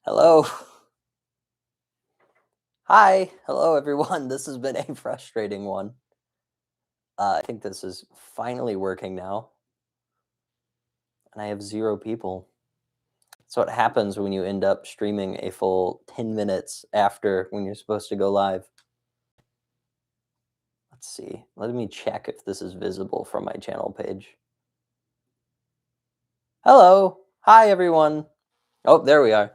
Hello. Hi. Hello, everyone. This has been a frustrating one. I think this is finally working now. And I have 0 people. That's what happens when you end up streaming a full 10 minutes after when you're supposed to go live. Let's see. Let me check if this is visible from my channel page. Hello. Hi, everyone. Oh, there we are.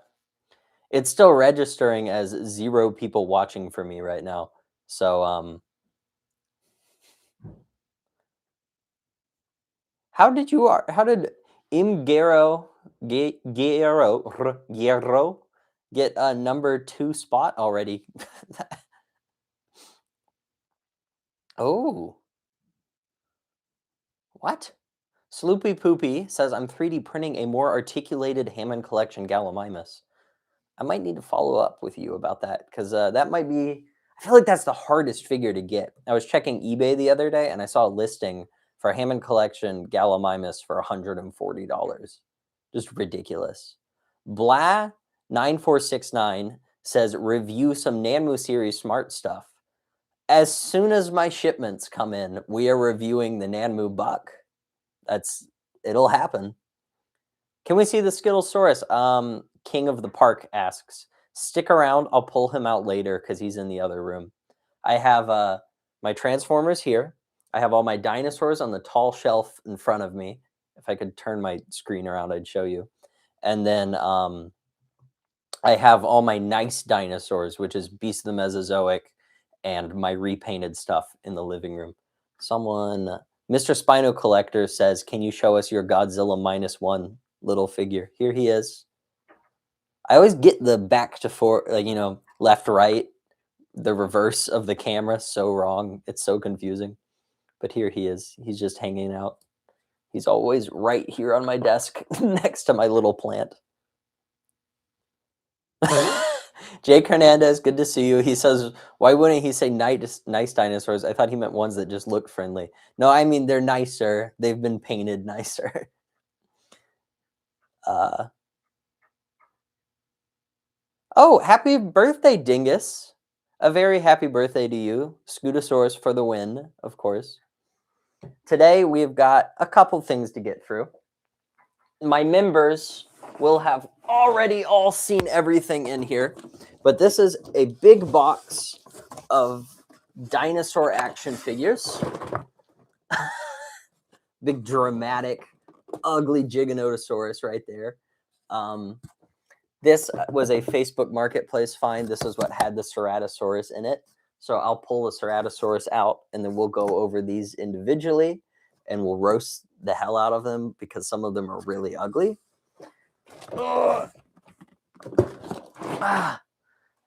It's still registering as 0 people watching for me right now. So, how did Imgero get a number 2 spot already? Oh, what? Sloopy Poopy says I'm 3D printing a more articulated Hammond collection Gallimimus. I might need to follow up with you about that because that might be. I feel like that's the hardest figure to get. I was checking eBay the other day and I saw a listing for Hammond collection Gallimimus for $140. Just ridiculous. Blah 9469 says review some Nanmu series smart stuff. As soon as my shipments come in, we are reviewing the Nanmu buck. It'll happen. Can we see the Skittlesaurus? King of the Park asks. Stick around. I'll pull him out later because he's in the other room. I have my Transformers here. I have all my dinosaurs on the tall shelf in front of me. If I could turn my screen around, I'd show you. And then I have all my nice dinosaurs, which is Beast of the Mesozoic, and my repainted stuff in the living room. Someone, Mr. Spino Collector says, can you show us your Godzilla -1 little figure? Here he is. I always get the back to forth, like, left, right, the reverse of the camera so wrong. It's so confusing. But here he is. He's just hanging out. He's always right here on my desk next to my little plant. Jake Hernandez, good to see you. He says, why wouldn't he say nice dinosaurs? I thought he meant ones that just look friendly. No, I mean, they're nicer. They've been painted nicer. Oh, happy birthday, Dingus. A very happy birthday to you. Scootosaurus for the win, of course. Today, we've got a couple things to get through. My members will have already all seen everything in here, but this is a big box of dinosaur action figures. Big dramatic, ugly Giganotosaurus right there. This was a Facebook Marketplace find. This is what had the Ceratosaurus in it. So I'll pull the Ceratosaurus out, and then we'll go over these individually, and we'll roast the hell out of them because some of them are really ugly.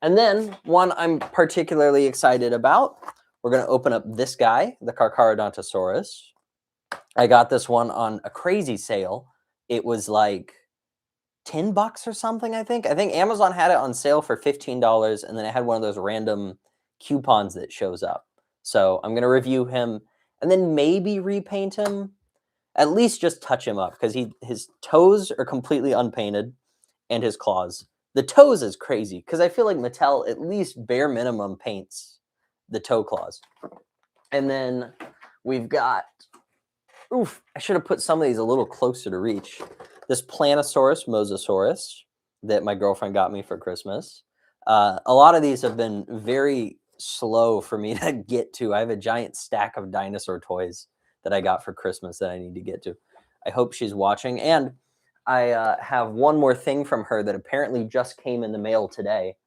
And then one I'm particularly excited about, we're going to open up this guy, the Carcharodontosaurus. I got this one on a crazy sale. It was like $10 or something, I think. I think Amazon had it on sale for $15, and then it had one of those random coupons that shows up. So I'm going to review him and then maybe repaint him, at least just touch him up, because his toes are completely unpainted and his claws. The toes is crazy because I feel like Mattel at least bare minimum paints the toe claws. And then we've got, I should have put some of these a little closer to reach. This Planosaurus Mosasaurus that my girlfriend got me for Christmas. A lot of these have been very slow for me to get to. I have a giant stack of dinosaur toys that I got for Christmas that I need to get to. I hope she's watching. And I have one more thing from her that apparently just came in the mail today.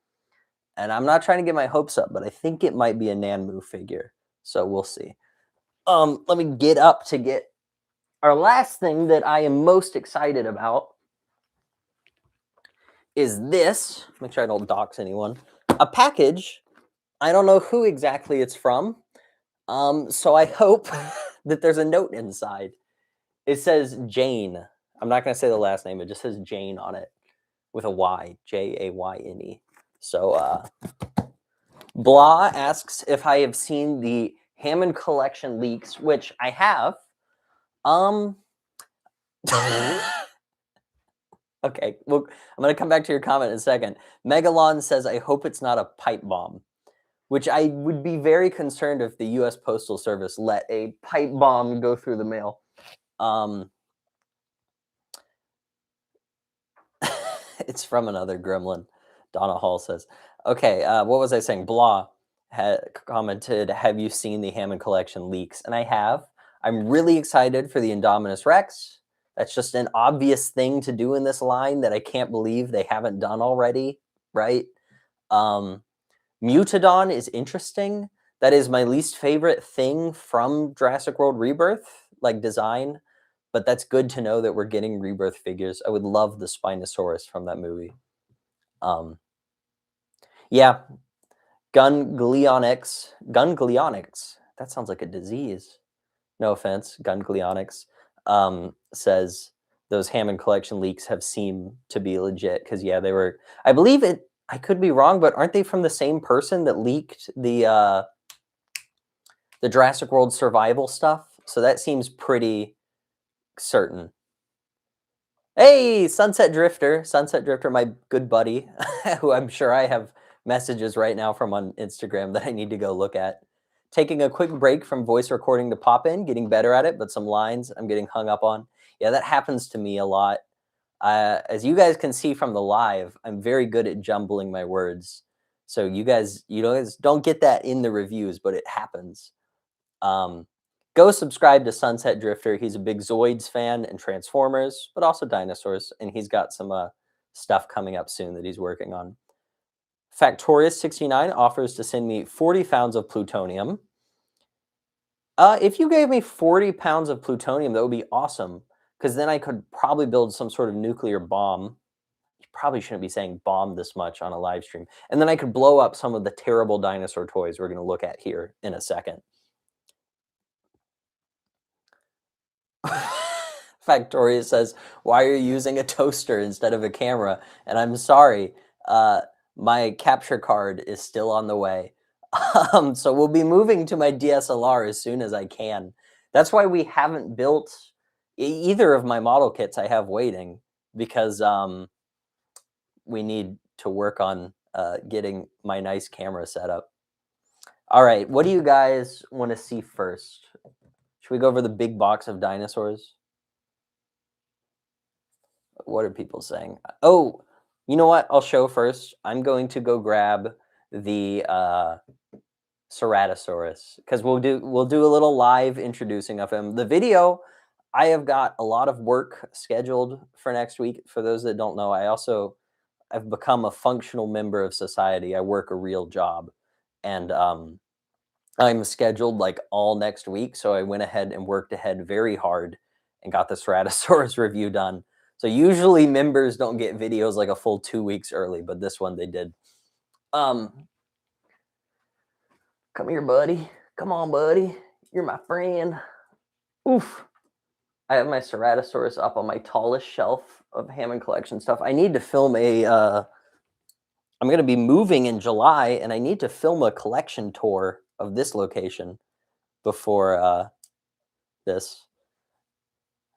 And I'm not trying to get my hopes up, but I think it might be a Nanmu figure. So we'll see. Let me get up to get our last thing that I am most excited about is this. Make sure I don't dox anyone. A package. I don't know who exactly it's from. So I hope that there's a note inside. It says Jane. I'm not going to say the last name. It just says Jane on it with a Y. Jayne. So Blah asks if I have seen the Hammond collection leaks, which I have. Okay, well, I'm gonna come back to your comment in a second. Megalon says, "I hope it's not a pipe bomb," which I would be very concerned if the U.S. Postal Service let a pipe bomb go through the mail. It's from another gremlin. Donna Hall says, "Okay, what was I saying?" Blah had commented, "Have you seen the Hammond collection leaks?" And I have. I'm really excited for the Indominus Rex. That's just an obvious thing to do in this line that I can't believe they haven't done already, right? Um, Mutadon is interesting. That is my least favorite thing from Jurassic World Rebirth, like design. But that's good to know that we're getting Rebirth figures. I would love the Spinosaurus from that movie. Yeah, Gunglionics. Gunglionics. That sounds like a disease. No offense, Gunglionics. Says those Hammond collection leaks have seemed to be legit because yeah, they were. I believe it. I could be wrong, but aren't they from the same person that leaked the Jurassic World survival stuff? So that seems pretty certain. Hey, Sunset Drifter, my good buddy, who I'm sure I have messages right now from on Instagram that I need to go look at. Taking a quick break from voice recording to pop in, getting better at it, but some lines I'm getting hung up on. Yeah, that happens to me a lot. As you guys can see from the live, I'm very good at jumbling my words. So you guys don't get that in the reviews, but it happens. Go subscribe to Sunset Drifter. He's a big Zoids fan and Transformers, but also dinosaurs, and he's got some stuff coming up soon that he's working on. Factorius69 offers to send me 40 pounds of plutonium. If you gave me 40 pounds of plutonium, that would be awesome, because then I could probably build some sort of nuclear bomb. You probably shouldn't be saying bomb this much on a live stream. And then I could blow up some of the terrible dinosaur toys we're going to look at here in a second. Factoria says, "Why are you using a toaster instead of a camera?" And I'm sorry, my capture card is still on the way. So we'll be moving to my DSLR as soon as I can. That's why we haven't built either of my model kits I have waiting, because we need to work on getting my nice camera set up. All right, what do you guys want to see first? Should we go over the big box of dinosaurs? What are people saying? Oh, you know what? I'll show first. I'm going to go grab the Ceratosaurus because we'll do a little live introducing of him. The video, I have got a lot of work scheduled for next week. For those that don't know, I've become a functional member of society. I work a real job, and I'm scheduled like all next week. So I went ahead and worked ahead very hard and got the Ceratosaurus review done. So usually members don't get videos like a full 2 weeks early, but this one they did. Come here, buddy. Come on, buddy. You're my friend. Oof. I have my Ceratosaurus up on my tallest shelf of Hammond collection stuff. I need to film I'm going to be moving in July, and I need to film a collection tour of this location before this.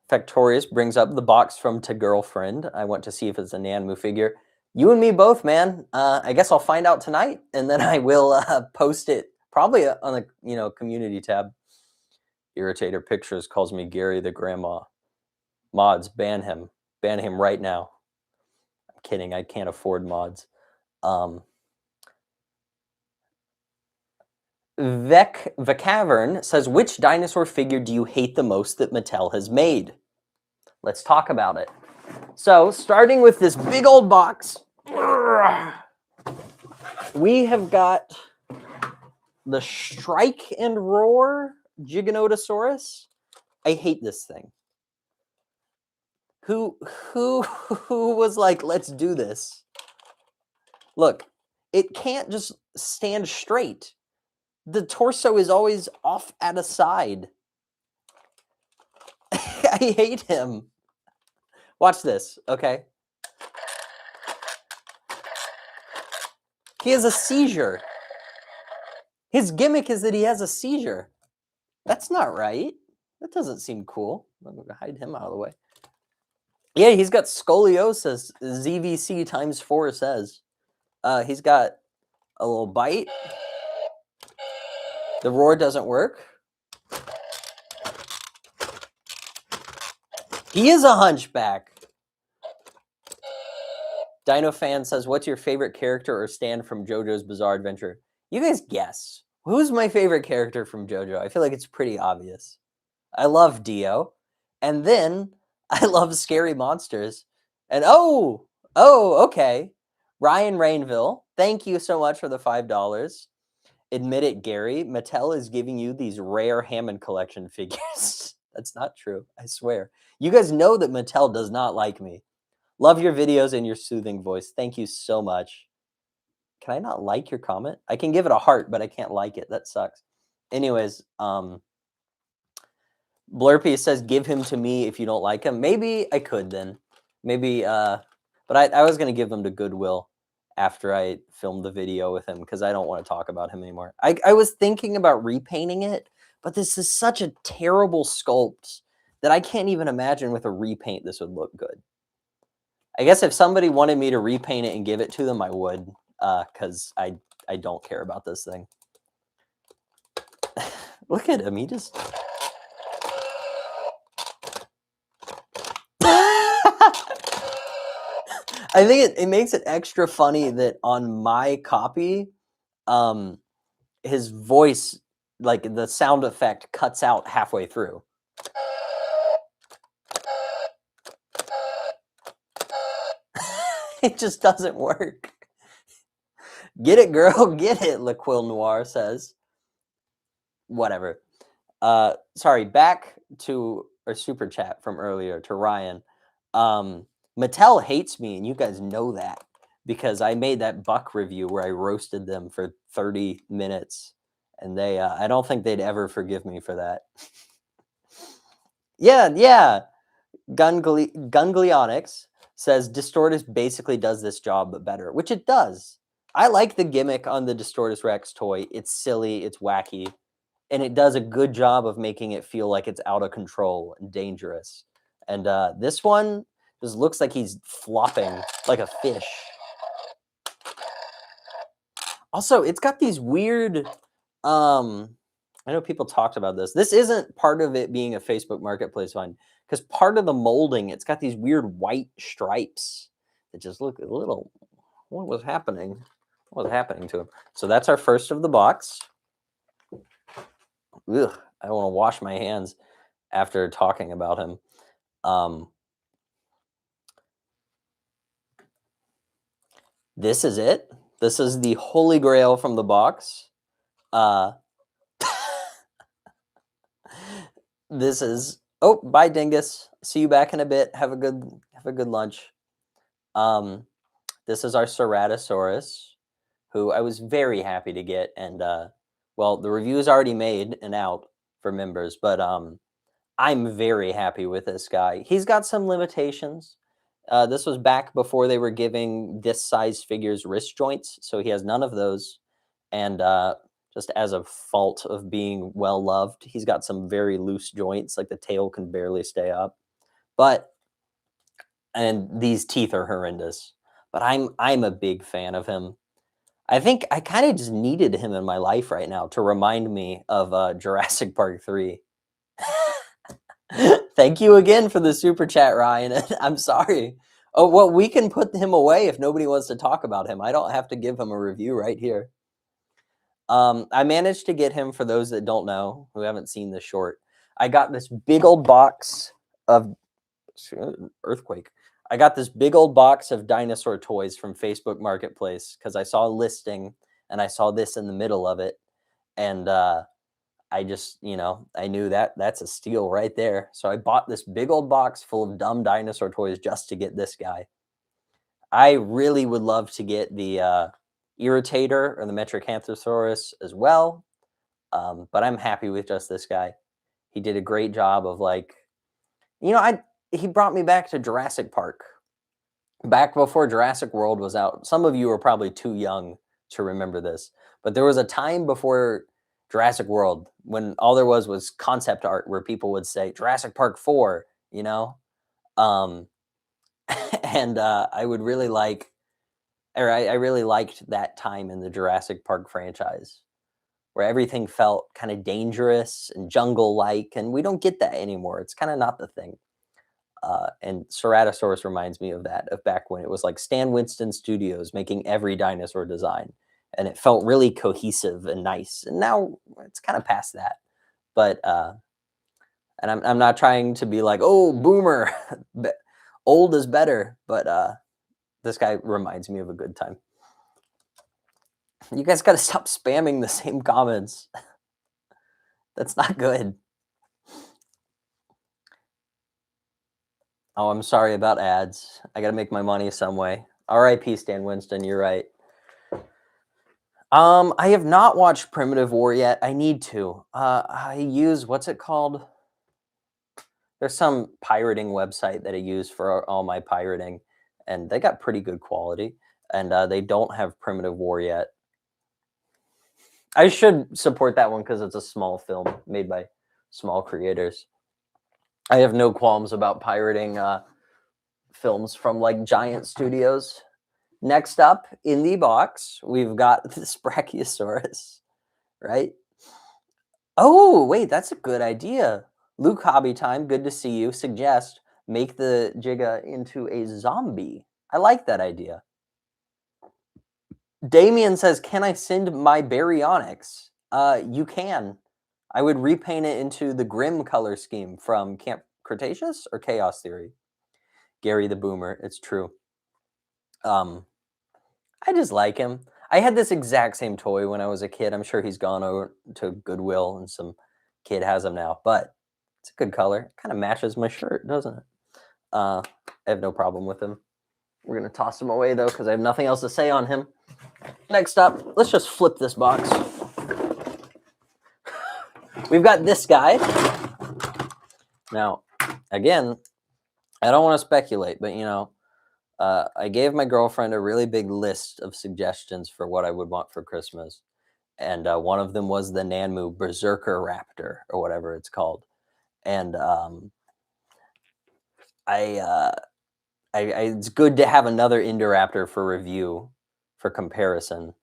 Factorius brings up the box from To Girlfriend. I want to see if it's a Nanmu figure. You and me both, man. I guess I'll find out tonight, and then I will post it probably on the community tab. Irritator Pictures calls me Gary the Grandma. Mods, ban him. Ban him right now. I'm kidding. I can't afford mods. The Cavern says, "Which dinosaur figure do you hate the most that Mattel has made?" Let's talk about it. So, starting with this big old box, we have got the Strike and Roar Giganotosaurus. I hate this thing. Who was like, let's do this? Look, it can't just stand straight. The torso is always off at a side. I hate him. Watch this, okay? He has a seizure. His gimmick is that he has a seizure. That's not right. That doesn't seem cool. I'm going to hide him out of the way. Yeah, he's got scoliosis. ZVC times 4 says. He's got a little bite. The roar doesn't work. He is a hunchback. Dino Fan says, what's your favorite character or stand from JoJo's Bizarre Adventure? You guys guess. Who's my favorite character from JoJo? I feel like it's pretty obvious. I love Dio. And then I love Scary Monsters. And okay. Ryan Rainville, thank you so much for the $5. Admit it, Gary. Mattel is giving you these rare Hammond collection figures. That's not true, I swear. You guys know that Mattel does not like me. Love your videos and your soothing voice. Thank you so much. Can I not like your comment? I can give it a heart, but I can't like it. That sucks. Anyways, Blurpy says, give him to me if you don't like him. Maybe I could then. Maybe, but I was going to give him to Goodwill after I filmed the video with him because I don't want to talk about him anymore. I was thinking about repainting it, but this is such a terrible sculpt that I can't even imagine with a repaint this would look good. I guess if somebody wanted me to repaint it and give it to them, I would, because I don't care about this thing. Look at him. He just... I think it makes it extra funny that on my copy, his voice, like the sound effect, cuts out halfway through. It just doesn't work. Get it, girl. Get it, LaQuil Noir says. Whatever. Sorry, back to our super chat from earlier to Ryan. Mattel hates me, and you guys know that because I made that Buck review where I roasted them for 30 minutes, and they I don't think they'd ever forgive me for that. Yeah. Gunglionics says Distortus basically does this job but better, which it does. I like the gimmick on the Distortus Rex toy. It's silly, it's wacky, and it does a good job of making it feel like it's out of control and dangerous. And this one just looks like he's flopping like a fish. Also, it's got these weird, I know people talked about this. This isn't part of it being a Facebook Marketplace find, because part of the molding, it's got these weird white stripes that just look a little, what was happening? What was happening to him? So that's our first of the box. Ugh, I want to wash my hands after talking about him. This is it. This is the holy grail from the box. This is, oh, bye Dingus. See you back in a bit. Have a good lunch. This is our Ceratosaurus, who I was very happy to get, and well, the review is already made and out for members, but I'm very happy with this guy. He's got some limitations. This was back before they were giving this size figures wrist joints, so he has none of those. And just as a fault of being well loved, he's got some very loose joints, like the tail can barely stay up. And these teeth are horrendous. But I'm a big fan of him. I think I kind of just needed him in my life right now to remind me of Jurassic Park 3. Thank you again for the super chat, Ryan. I'm sorry. Oh, well, we can put him away if nobody wants to talk about him. I don't have to give him a review right here. I managed to get him, for those that don't know, who haven't seen this short. I got this big old box of Earthquake. I got this big old box of dinosaur toys from Facebook Marketplace because I saw a listing and I saw this in the middle of it. And I just, I knew that that's a steal right there. So I bought this big old box full of dumb dinosaur toys just to get this guy. I really would love to get the Irritator or the Metracanthosaurus as well. But I'm happy with just this guy. He did a great job of he brought me back to Jurassic Park. Back before Jurassic World was out. Some of you are probably too young to remember this. But there was a time before Jurassic World when all there was concept art where people would say Jurassic Park 4, And I would really like, or I really liked that time in the Jurassic Park franchise where everything felt kind of dangerous and jungle-like, and we don't get that anymore. It's kind of not the thing. And Ceratosaurus reminds me of that, of back when it was like Stan Winston Studios making every dinosaur design, and it felt really cohesive and nice. And now it's kind of past that. But and I'm not trying to be like, oh, boomer, old is better. But this guy reminds me of a good time. You guys got to stop spamming the same comments. That's not good. Oh, I'm sorry about ads. I got to make my money some way. R.I.P. Stan Winston. You're right. I have not watched Primitive War yet. I need to. I use, what's it called? There's some pirating website that I use for all my pirating, and they got pretty good quality. And they don't have Primitive War yet. I should support that one because it's a small film made by small creators. I have no qualms about pirating films from like giant studios. Next up in the box, we've got this Brachiosaurus, right? Oh, wait, that's a good idea. Luke Hobby Time, good to see you. Suggest make the Giga into a zombie. I like that idea. Damien says, can I send my Baryonyx? You can. I would repaint it into the Grim color scheme from Camp Cretaceous or Chaos Theory. Gary the Boomer, it's true. I just like him. I had this exact same toy when I was a kid. I'm sure he's gone over to Goodwill and some kid has him now, but it's a good color. Kind of matches my shirt, doesn't it? I have no problem with him. We're going to toss him away, though, because I have nothing else to say on him. Next up, let's just flip this box. We've got this guy. Now, again, I don't want to speculate, but, you know, I gave my girlfriend a really big list of suggestions for what I would want for Christmas. And one of them was the Nanmu Berserker Raptor, or whatever it's called. And it's good to have another Indoraptor for review, for comparison.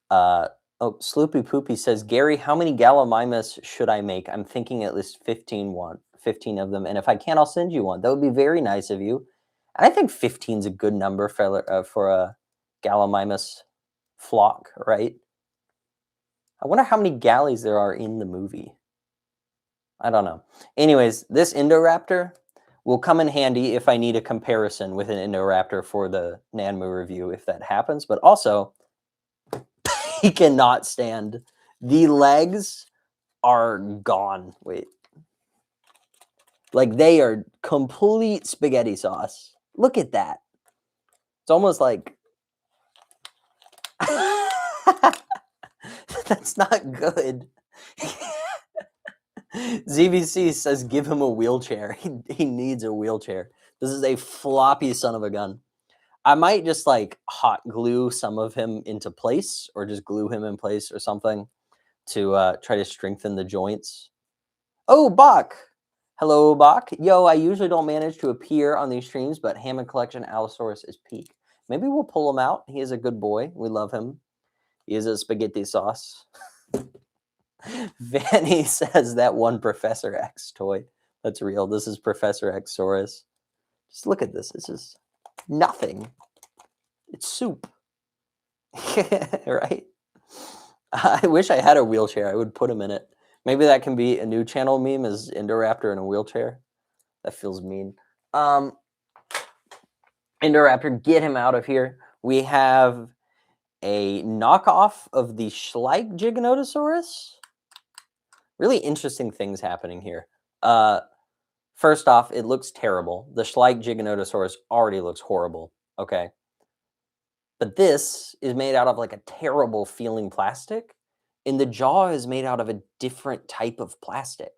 Oh, Sloopy Poopy says, Gary, how many Gallimimus should I make? I'm thinking at least 15 of them. And if I can, I'll send you one. That would be very nice of you. I think 15 is a good number for a Gallimimus flock, right? I wonder how many galleys there are in the movie. I don't know. Anyways, this Indoraptor will come in handy if I need a comparison with an Indoraptor for the Nanmu review, if that happens. But also, he cannot stand. The legs are gone. Wait. Like, they are complete spaghetti sauce. Look at that. It's almost like... That's not good. ZVC says give him a wheelchair. He needs a wheelchair. This is a floppy son of a gun. I might just like hot glue some of him into place, or just glue him in place or something to try to strengthen the joints. Oh, Bach. Hello, Bach. Yo, I usually don't manage to appear on these streams, but Hammond Collection Allosaurus is peak. Maybe we'll pull him out. He is a good boy. We love him. He is a spaghetti sauce. Vanny says that one Professor X toy. That's real. This is Professor X-saurus. Just look at this. It's just nothing. It's soup. Right? I wish I had a wheelchair. I would put him in it. Maybe that can be a new channel meme, is Indoraptor in a wheelchair. That feels mean. Indoraptor, get him out of here. We have a knockoff of the Schleich Giganotosaurus. Really interesting things happening here. First off, it looks terrible. The Schleich Giganotosaurus already looks horrible. Okay. But this is made out of like a terrible feeling plastic. And the jaw is made out of a different type of plastic.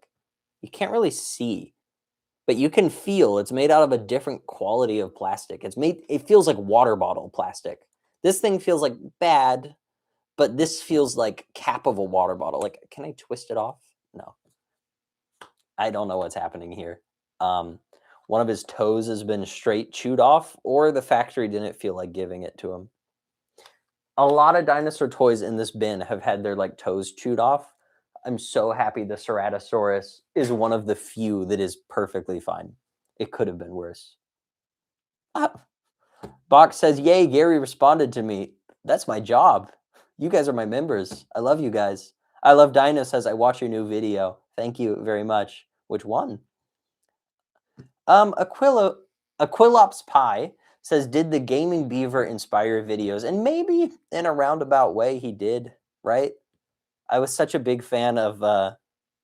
You can't really see, but you can feel it's made out of a different quality of plastic. It feels like water bottle plastic. This thing feels like bad, but this feels like cap of a water bottle. Like, can I twist it off? No. I don't know what's happening here. one of his toes has been straight chewed off, or the factory didn't feel like giving it to him. A lot of dinosaur toys in this bin have had their like toes chewed off. I'm so happy the Ceratosaurus is one of the few that is perfectly fine. It could have been worse. Ah. Box says, "Yay, Gary responded to me. That's my job. You guys are my members. I love you guys." I love Dino says, "I watch your new video. Thank you very much." Which one? Aquilops Pie says, "Did the gaming beaver inspire videos?" And maybe in a roundabout way he did, right? I was such a big fan of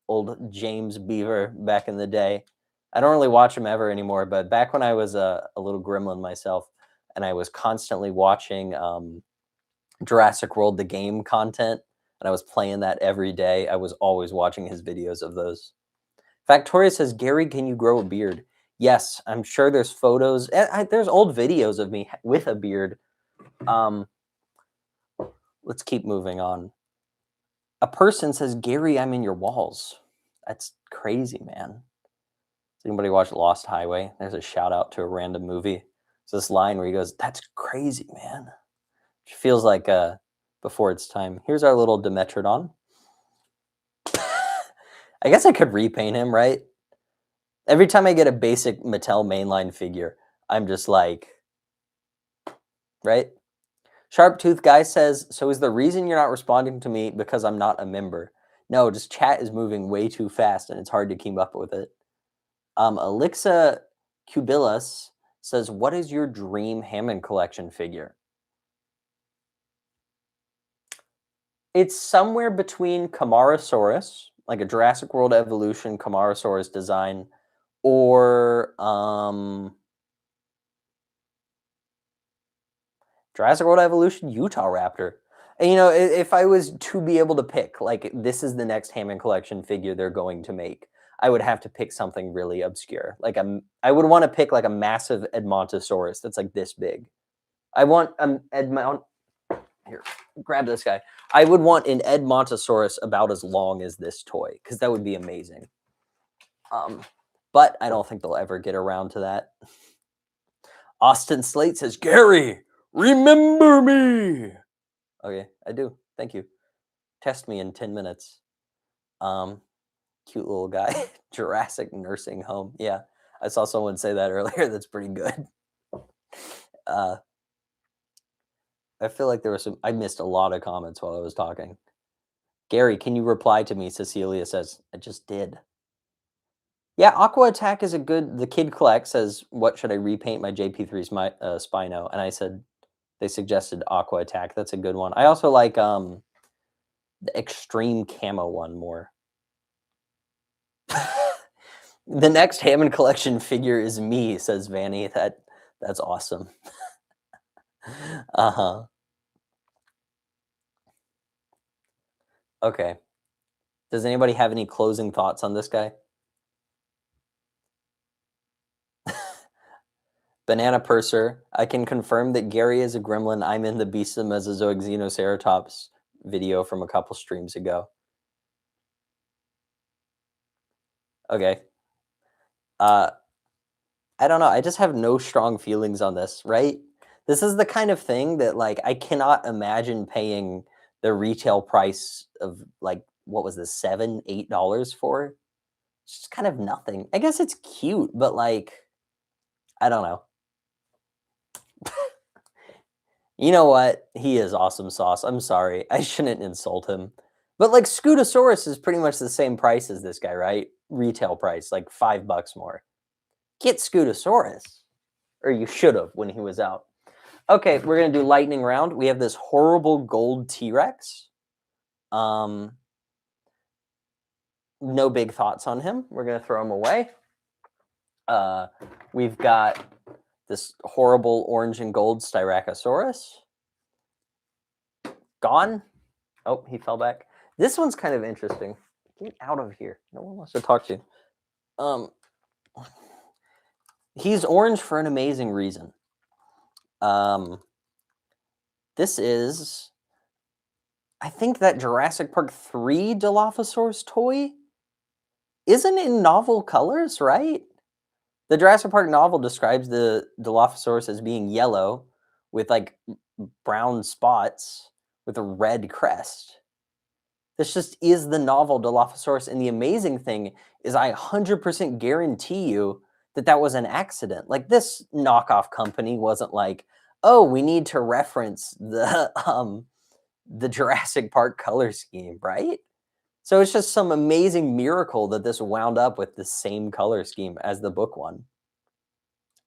old James Beaver back in the day. I don't really watch him ever anymore, but back when I was a little gremlin myself, and I was constantly watching Jurassic World the game content, and I was playing that every day. I was always watching his videos of those. Factoria says, "Gary, can you grow a beard?" Yes, I'm sure there's photos. There's old videos of me with a beard. Let's keep moving on. A person says, "Gary, I'm in your walls." That's crazy, man. Does anybody watch Lost Highway? There's a shout out to a random movie. It's this line where he goes, "That's crazy, man." It feels like before its time. Here's our little Dimetrodon. I guess I could repaint him, right? Every time I get a basic Mattel mainline figure, I'm just like, right? Sharp Tooth Guy says, "So is the reason you're not responding to me because I'm not a member?" No, just chat is moving way too fast and it's hard to keep up with it. Elixa Cubilus says, "What is your dream Hammond collection figure?" It's somewhere between Carcharodontosaurus, like a Jurassic World Evolution Carcharodontosaurus design, or Jurassic World Evolution Utah Raptor. And, you know, if I was to be able to pick, like, this is the next Hammond collection figure they're going to make, I would have to pick something really obscure. Like, I would want to pick like a massive Edmontosaurus that's like this big. I want here, grab this guy. I would want an Edmontosaurus about as long as this toy because that would be amazing. But I don't think they'll ever get around to that. Austin Slate says, "Gary, remember me." Okay, I do. Thank you. Test me in 10 minutes. Cute little guy. Jurassic nursing home. Yeah, I saw someone say that earlier. That's pretty good. I feel like there was I missed a lot of comments while I was talking. "Gary, can you reply to me?" Cecilia says. I just did. Yeah, Aqua Attack is a good. The Kid Collect says, "What should I repaint my JP3 Spino?" And I said, they suggested Aqua Attack. That's a good one. I also like the Extreme Camo one more. The next Hammond collection figure is me, says Vanny. That's awesome. Okay. Does anybody have any closing thoughts on this guy? Banana Purser, I can confirm that Gary is a gremlin. I'm in the Beast of Mesozoic Xenoceratops video from a couple streams ago. Okay. I don't know. I just have no strong feelings on this, right? This is the kind of thing that, like, I cannot imagine paying the retail price of, like, what was this, $7, $8 for? It's just kind of nothing. I guess it's cute, but, like, I don't know. You know what? He is awesome sauce. I'm sorry. I shouldn't insult him. But, like, Scutosaurus is pretty much the same price as this guy, right? Retail price, like $5 more. Get Scutosaurus. Or you should have when he was out. Okay, we're going to do lightning round. We have this horrible gold T-Rex. No big thoughts on him. We're going to throw him away. We've got this horrible orange and gold Styracosaurus. Gone. Oh, he fell back. This one's kind of interesting. Get out of here. No one wants to talk to you. He's orange for an amazing reason. This is, I think, that Jurassic Park 3 Dilophosaurus toy isn't in novel colors, right? The Jurassic Park novel describes the Dilophosaurus as being yellow with like brown spots with a red crest. This just is the novel Dilophosaurus, and the amazing thing is I 100% guarantee you that that was an accident. Like, this knockoff company wasn't like, "Oh, we need to reference the Jurassic Park color scheme," right? So it's just some amazing miracle that this wound up with the same color scheme as the book one.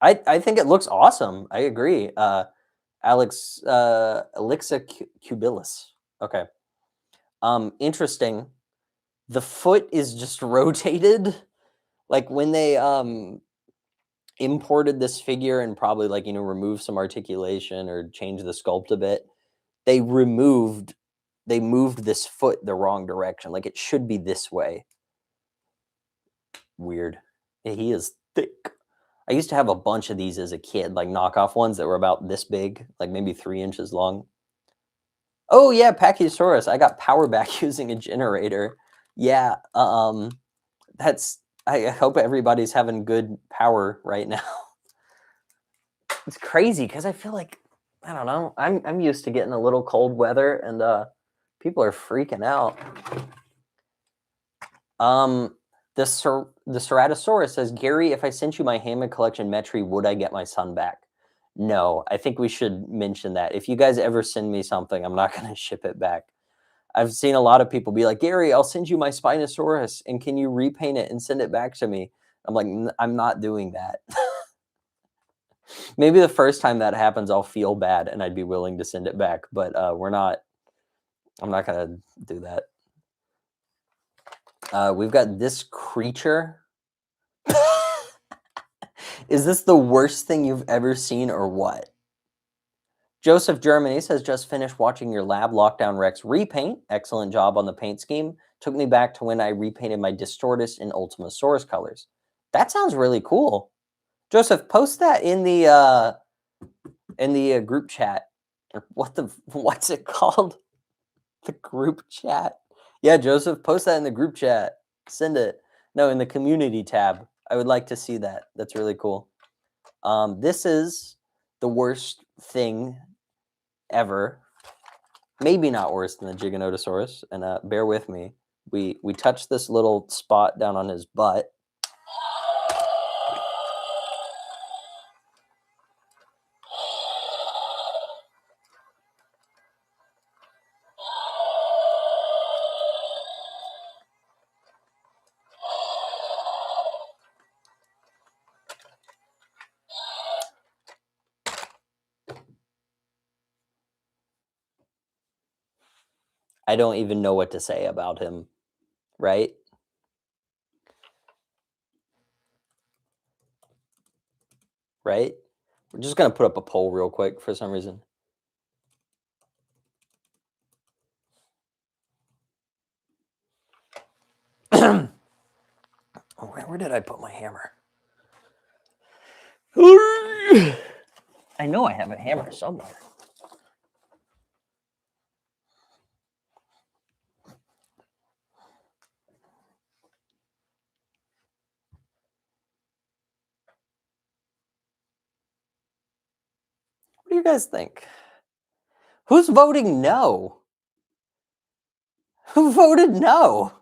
I think it looks awesome. I agree. Elixa cubilis. Okay. Interesting. The foot is just rotated. Like, when they imported this figure and probably, like, you know, removed some articulation or changed the sculpt a bit, they moved this foot the wrong direction. Like, it should be this way. Weird. He is thick. I used to have a bunch of these as a kid, like knockoff ones that were about this big, like maybe 3 inches long. Oh yeah, Pachysaurus. I got power back using a generator. Yeah, that's. I hope everybody's having good power right now. It's crazy because I feel like, I don't know. I'm used to getting a little cold weather, and people are freaking out. The Ceratosaurus says, Gary, if I sent you my Hammond collection Metri, would I get my son back? No, I think we should mention that. If you guys ever send me something, I'm not going to ship it back. I've seen a lot of people be like, Gary, I'll send you my Spinosaurus, and can you repaint it and send it back to me? I'm like, I'm not doing that. Maybe the first time that happens, I'll feel bad and I'd be willing to send it back, but I'm not going to do that. We've got this creature. Is this the worst thing you've ever seen or what? Joseph Germany says, just finished watching your Lab Lockdown Rex repaint. Excellent job on the paint scheme. Took me back to when I repainted my Distortus in Ultimasaurus colors. That sounds really cool. Joseph, post that in the group chat. Or what's it called? The group chat. Yeah, Joseph, post that in the group chat. Send it. No, in the community tab. I would like to see that. That's really cool. This is the worst thing ever. Maybe not worse than the Giganotosaurus. And bear with me. We touched this little spot down on his butt. I don't even know what to say about him, right? Right? We're just going to put up a poll real quick for some reason. Where did I put my hammer? I know I have a hammer somewhere. What do you guys think? Who's voting no? Who voted no?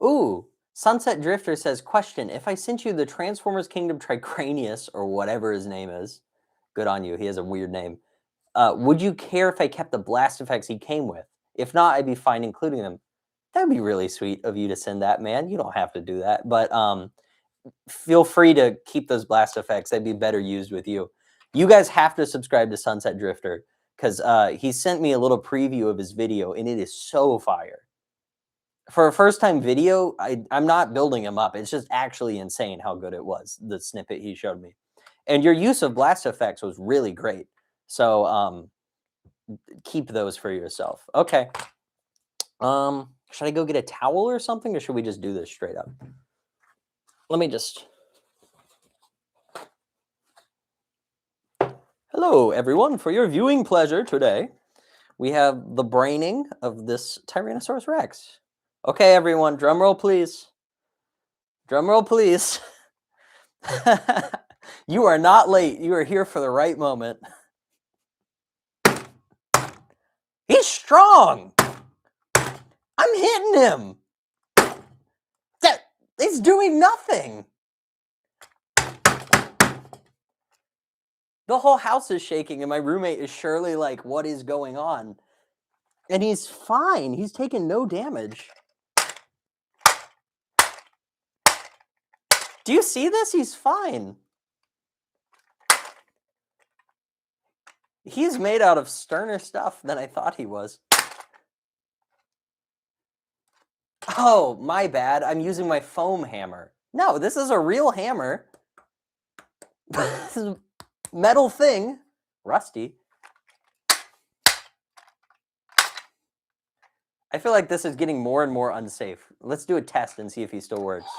Ooh, Sunset Drifter says, question, if I sent you the Transformers Kingdom Tricranius, or whatever his name is, good on you, he has a weird name, would you care if I kept the blast effects he came with? If not, I'd be fine including them. That'd be really sweet of you to send that, man. You don't have to do that, but feel free to keep those blast effects. They'd be better used with you. You guys have to subscribe to Sunset Drifter, because he sent me a little preview of his video, and it is so fire. For a first-time video, I'm not building him up. It's just actually insane how good it was, the snippet he showed me. And your use of blast effects was really great. So keep those for yourself. Okay. Should I go get a towel or something, or should we just do this straight up? Let me just... Hello, everyone. For your viewing pleasure today, we have the braining of this Tyrannosaurus Rex. Okay, everyone, drum roll, please. Drum roll, please. You are not late. You are here for the right moment. He's strong. I'm hitting him. It's doing nothing. The whole house is shaking, and my roommate is surely like, what is going on? And he's fine. He's taken no damage. Do you see this? He's fine. He's made out of sterner stuff than I thought he was. Oh, my bad. I'm using my foam hammer. No, this is a real hammer. This is a metal thing. Rusty. I feel like this is getting more and more unsafe. Let's do a test and see if he still works.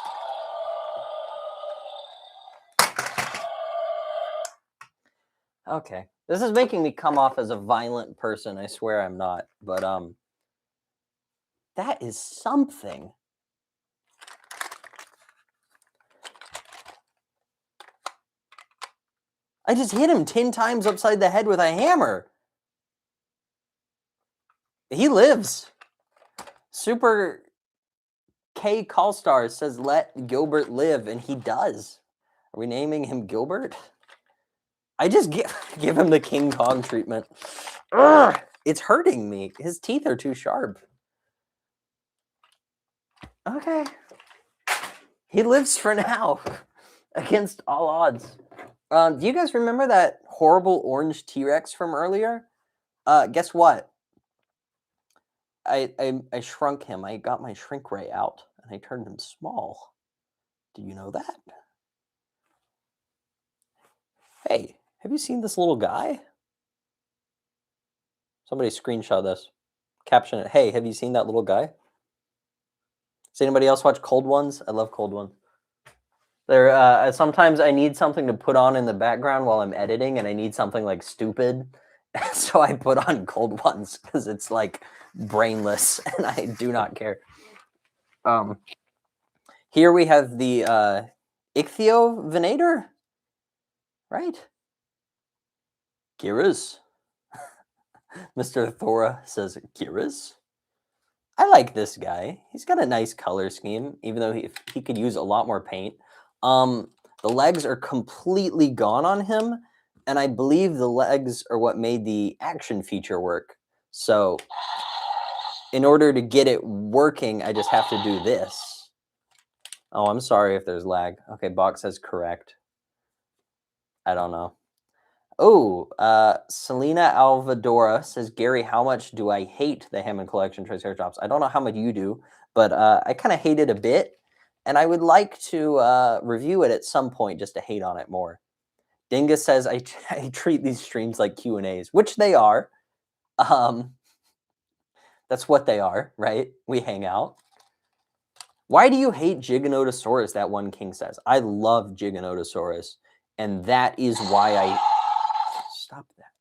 Okay. This is making me come off as a violent person. I swear I'm not. But, that is something. I just hit him 10 times upside the head with a hammer. He lives. Super K Callstar says, let Gilbert live, and he does. Are we naming him Gilbert? I just give him the King Kong treatment. Ugh, it's hurting me. His teeth are too sharp. Okay. He lives for now, against all odds. Do you guys remember that horrible orange T-Rex from earlier? Guess what? I shrunk him. I got my shrink ray out, and I turned him small. Do you know that? Hey, have you seen this little guy? Somebody screenshot this. Caption it. Hey, have you seen that little guy? Does anybody else watch Cold Ones? I love Cold Ones. There, sometimes I need something to put on in the background while I'm editing, and I need something like stupid. So I put on Cold Ones because it's like brainless, and I do not care. Here we have the Ichthyovenator, right? Giras. Mr. Thora says Giras. I like this guy. He's got a nice color scheme, even though he could use a lot more paint. The legs are completely gone on him, and I believe the legs are what made the action feature work. So in order to get it working, I just have to do this. Oh, I'm sorry if there's lag. Okay, Box says correct. I don't know. Oh, Selena Alvadora says, Gary, how much do I hate the Hammond Collection Triceratops? I don't know how much you do, but I kind of hate it a bit, and I would like to review it at some point just to hate on it more. Dingus says, I treat these streams like Q&As, which they are. That's what they are, right? We hang out. Why do you hate Giganotosaurus, that one king says? I love Giganotosaurus, and that is why I... Stop that.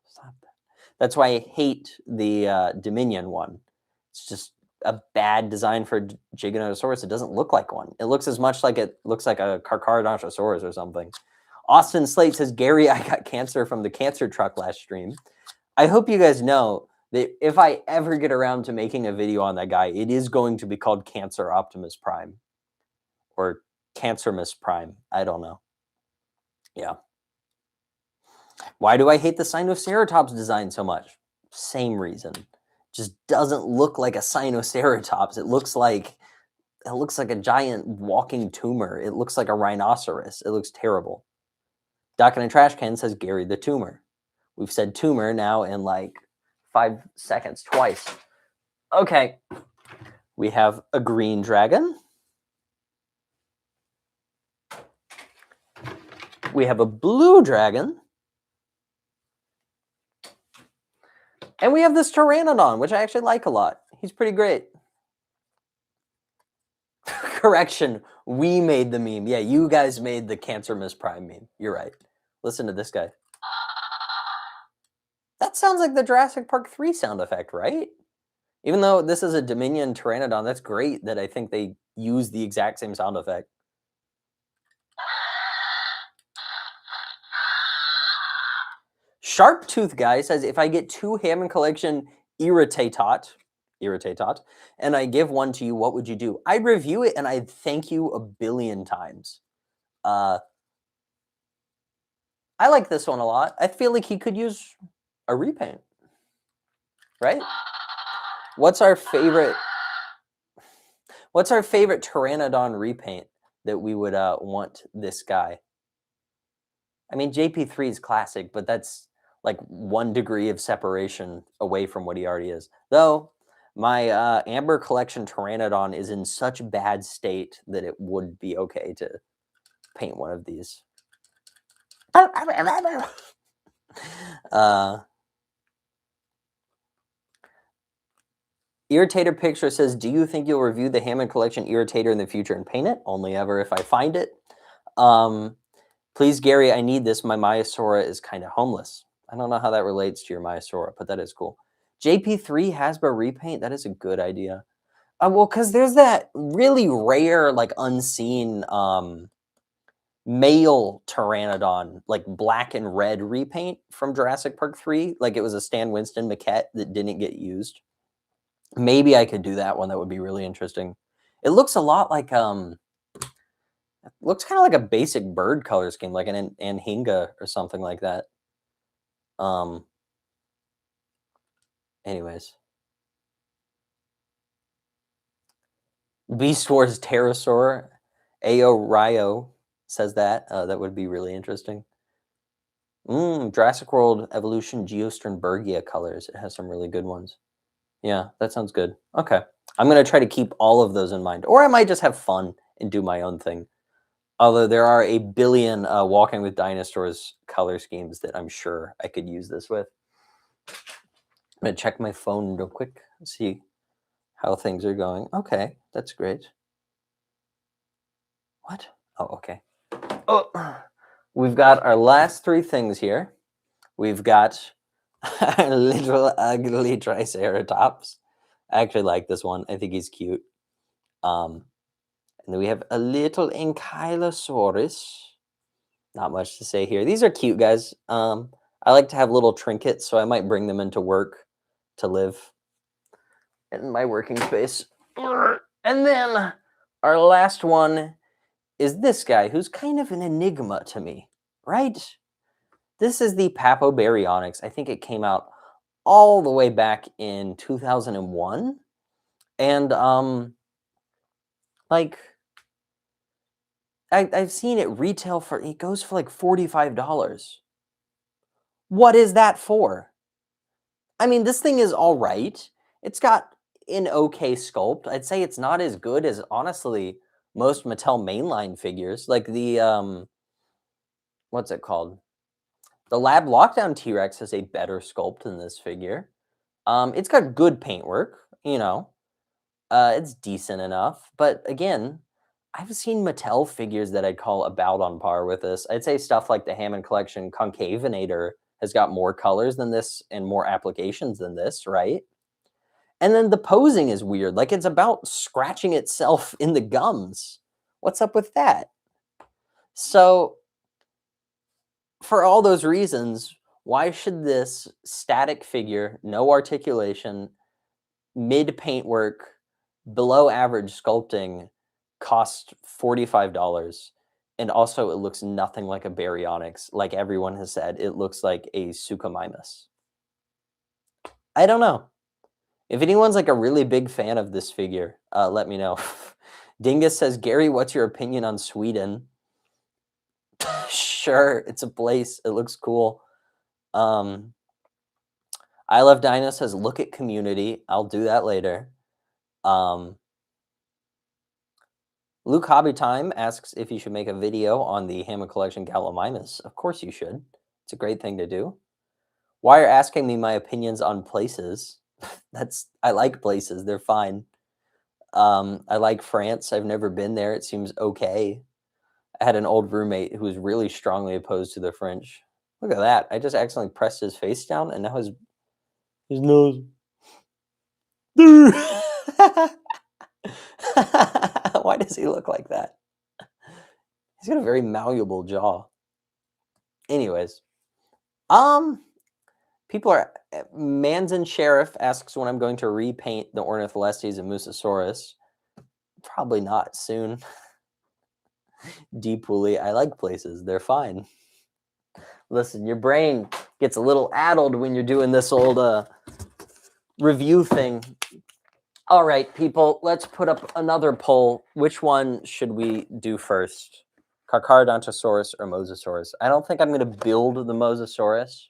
Stop that. That's why I hate the Dominion one. It's just a bad design for Giganotosaurus. It doesn't look like one. It looks as much like it looks like a Carcharodontosaurus or something. Austin Slate says, Gary, I got cancer from the cancer truck last stream. I hope you guys know that if I ever get around to making a video on that guy, it is going to be called Cancer Optimus Prime. Or Cancermus Prime. I don't know. Yeah. Why do I hate the Sinoceratops design so much? Same reason. Just doesn't look like a Sinoceratops. It looks like a giant walking tumor. It looks like a rhinoceros. It looks terrible. Doc in a Trash Can says Gary the Tumor. We've said tumor now in like 5 seconds twice. Okay. We have a green dragon. We have a blue dragon. And we have this Pteranodon, which I actually like a lot. He's pretty great. Correction, we made the meme. Yeah, you guys made the Cancermus Prime meme. You're right. Listen to this guy. That sounds like the Jurassic Park 3 sound effect, right? Even though this is a Dominion Pteranodon, that's great that I think they use the exact same sound effect. Sharp Tooth Guy says, if I get 2 Hammond Collection Irritatot, and I give one to you, what would you do? I'd review it and I'd thank you a billion times. I like this one a lot. I feel like he could use a repaint, right? What's our favorite Pteranodon repaint that we would want this guy? I mean, JP3 is classic, but that's like 1 degree of separation away from what he already is. Though, my Amber Collection Pteranodon is in such bad state that it would be okay to paint one of these. Irritator Picture says, do you think you'll review the Hammond Collection Irritator in the future and paint it? Only ever if I find it. Please, Gary, I need this. My Maiasaura is kind of homeless. I don't know how that relates to your Maiasaura, but that is cool. JP3 Hasbro repaint, that is a good idea. Well, because there's that really rare, like unseen male Pteranodon, like black and red repaint from Jurassic Park 3. Like it was a Stan Winston maquette that didn't get used. Maybe I could do that one. That would be really interesting. It looks a lot like it looks kind of like a basic bird color scheme, like an Anhinga or something like that. Anyways. Beast Wars Pterosaur, Ao Ryo says that. That would be really interesting. Jurassic World Evolution Geosternbergia colors. It has some really good ones. Yeah, that sounds good. Okay. I'm going to try to keep all of those in mind. Or I might just have fun and do my own thing. Although there are a billion Walking with Dinosaurs color schemes that I'm sure I could use this with. I'm going to check my phone real quick, see how things are going. Okay, that's great. What? Oh, okay. Oh, we've got our last 3 things here. We've got a little ugly Triceratops. I actually like this one. I think he's cute. And then we have a little Ankylosaurus. Not much to say here. These are cute, guys. I like to have little trinkets, so I might bring them into work to live in my working space. And then our last one is this guy, who's kind of an enigma to me, right? This is the Papobaryonyx. I think it came out all the way back in 2001. And, like, I've seen it retail for, it goes for like $45. What is that for? I mean, this thing is all right. It's got an okay sculpt. I'd say it's not as good as, honestly, most Mattel mainline figures. Like the, what's it called? The Lab Lockdown T-Rex has a better sculpt than this figure. It's got good paintwork, you know. It's decent enough. But again, I've seen Mattel figures that I'd call about on par with this. I'd say stuff like the Hammond Collection Concavinator has got more colors than this and more applications than this, right? And then the posing is weird. Like it's about scratching itself in the gums. What's up with that? So for all those reasons, why should this static figure, no articulation, mid paintwork, below average sculpting cost $45? And also it looks nothing like a Baryonyx. Like everyone has said, it looks like a Suchomimus. I don't know. If anyone's like a really big fan of this figure, let me know. Dingus says, Gary, what's your opinion on Sweden? Sure, it's a place. It looks cool. I Love Dino says, look at Community. I'll do that later. Luke Hobby Time asks if you should make a video on the Hammond Collection Gallimimus. Of course you should. It's a great thing to do. Why are asking me my opinions on places? I like places. They're fine. I like France. I've never been there. It seems okay. I had an old roommate who was really strongly opposed to the French. Look at that. I just accidentally pressed his face down and now his nose. Why does he look like that? He's got a very malleable jaw. Anyways, People are Manzan Sheriff asks when I'm going to repaint the Ornitholestes and Mosasaurus. Probably not soon. Deep Woolly, I like places. They're fine. Listen, your brain gets a little addled when you're doing this old review thing. All right, people, let's put up another poll. Which one should we do first? Carcharodontosaurus or Mosasaurus? I don't think I'm going to build the Mosasaurus.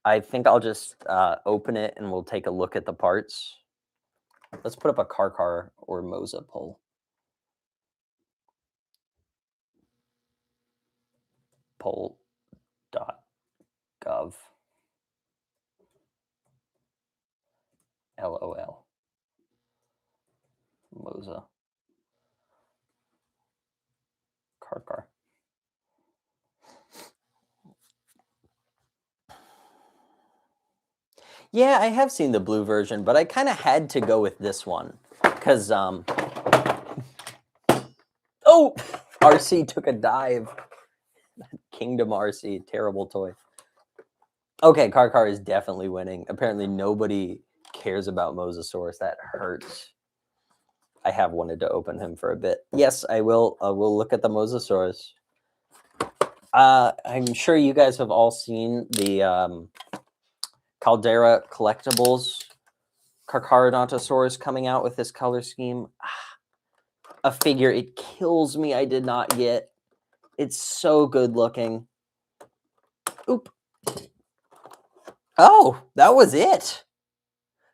I think I'll just open it and we'll take a look at the parts. Let's put up a Carchar or Mosa poll. Poll.gov. LOL. Mosa. Carchar. Yeah, I have seen the blue version, but I kind of had to go with this one because oh, RC took a dive. Kingdom RC, terrible toy. Okay, Carchar is definitely winning. Apparently nobody cares about Mosasaurus. That hurts. I have wanted to open him for a bit. Yes, I will. I will look at the Mosasaurus. I'm sure you guys have all seen the Caldera Collectibles Carcharodontosaurus coming out with this color scheme. A figure it kills me I did not get. It's so good looking. Oop. Oh, that was it.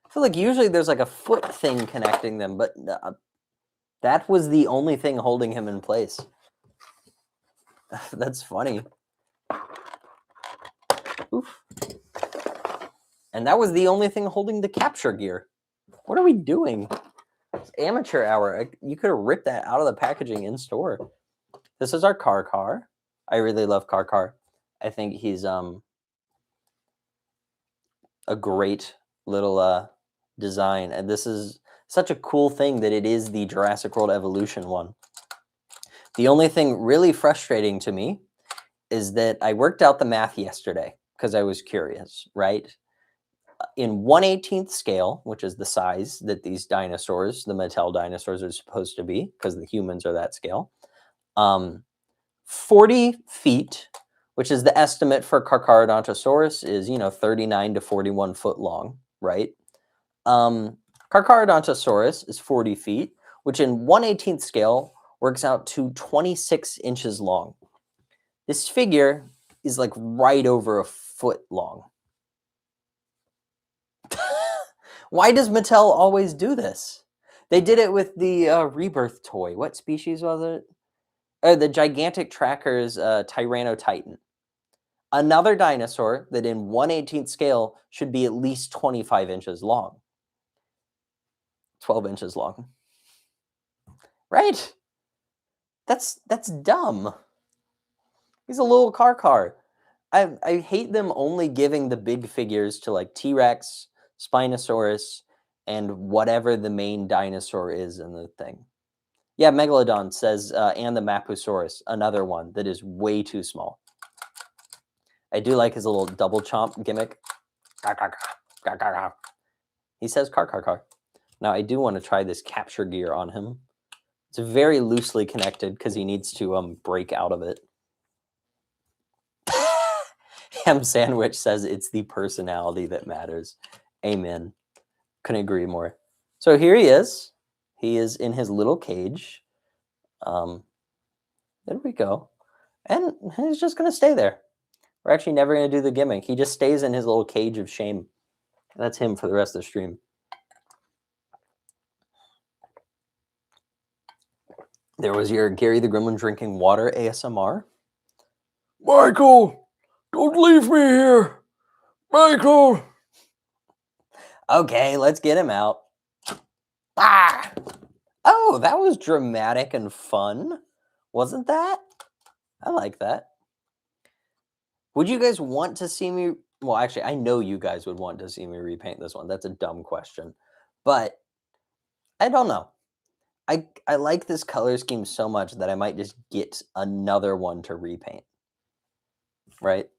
I feel like usually there's like a foot thing connecting them, but that was the only thing holding him in place. That's funny. Oof. And that was the only thing holding the capture gear. What are we doing? It's amateur hour. You could have ripped that out of the packaging in store. This is our Carchar. I really love Carchar. I think he's a great little design. And this is such a cool thing that it is the Jurassic World Evolution one. The only thing really frustrating to me is that I worked out the math yesterday because I was curious, right? In 1/18th scale, which is the size that these dinosaurs, the Mattel dinosaurs, are supposed to be, because the humans are that scale, 40 feet, which is the estimate for Carcharodontosaurus, is 39 to 41 foot long, right? Carcharodontosaurus is 40 feet, which in 1/18th scale works out to 26 inches long. This figure is like right over a foot long. Why does Mattel always do this? They did it with the Rebirth toy. What species was it? The Gigantic Trackers Tyrannotitan. Another dinosaur that in 1/18th scale should be at least 25 inches long. 12 inches long. Right? That's dumb. He's a little Carchar. I hate them only giving the big figures to like T-Rex, Spinosaurus, and whatever the main dinosaur is in the thing. Yeah, Megalodon says, and the Mapusaurus, another one that is way too small. I do like his little double chomp gimmick. He says Carchar. Now, I do want to try this capture gear on him. It's very loosely connected because he needs to break out of it. Ham Sandwich says it's the personality that matters. Amen. Couldn't agree more. So here he is. He is in his little cage. There we go. And he's just going to stay there. We're actually never going to do the gimmick. He just stays in his little cage of shame. That's him for the rest of the stream. There was your Gary the Gremlin drinking water ASMR. Michael, don't leave me here. Michael. Okay, let's get him out. Ah! Oh, that was dramatic and fun. Wasn't that? I like that. Would you guys want to see me? Well, actually, I know you guys would want to see me repaint this one. That's a dumb question. But I don't know. I like this color scheme so much that I might just get another one to repaint. Right?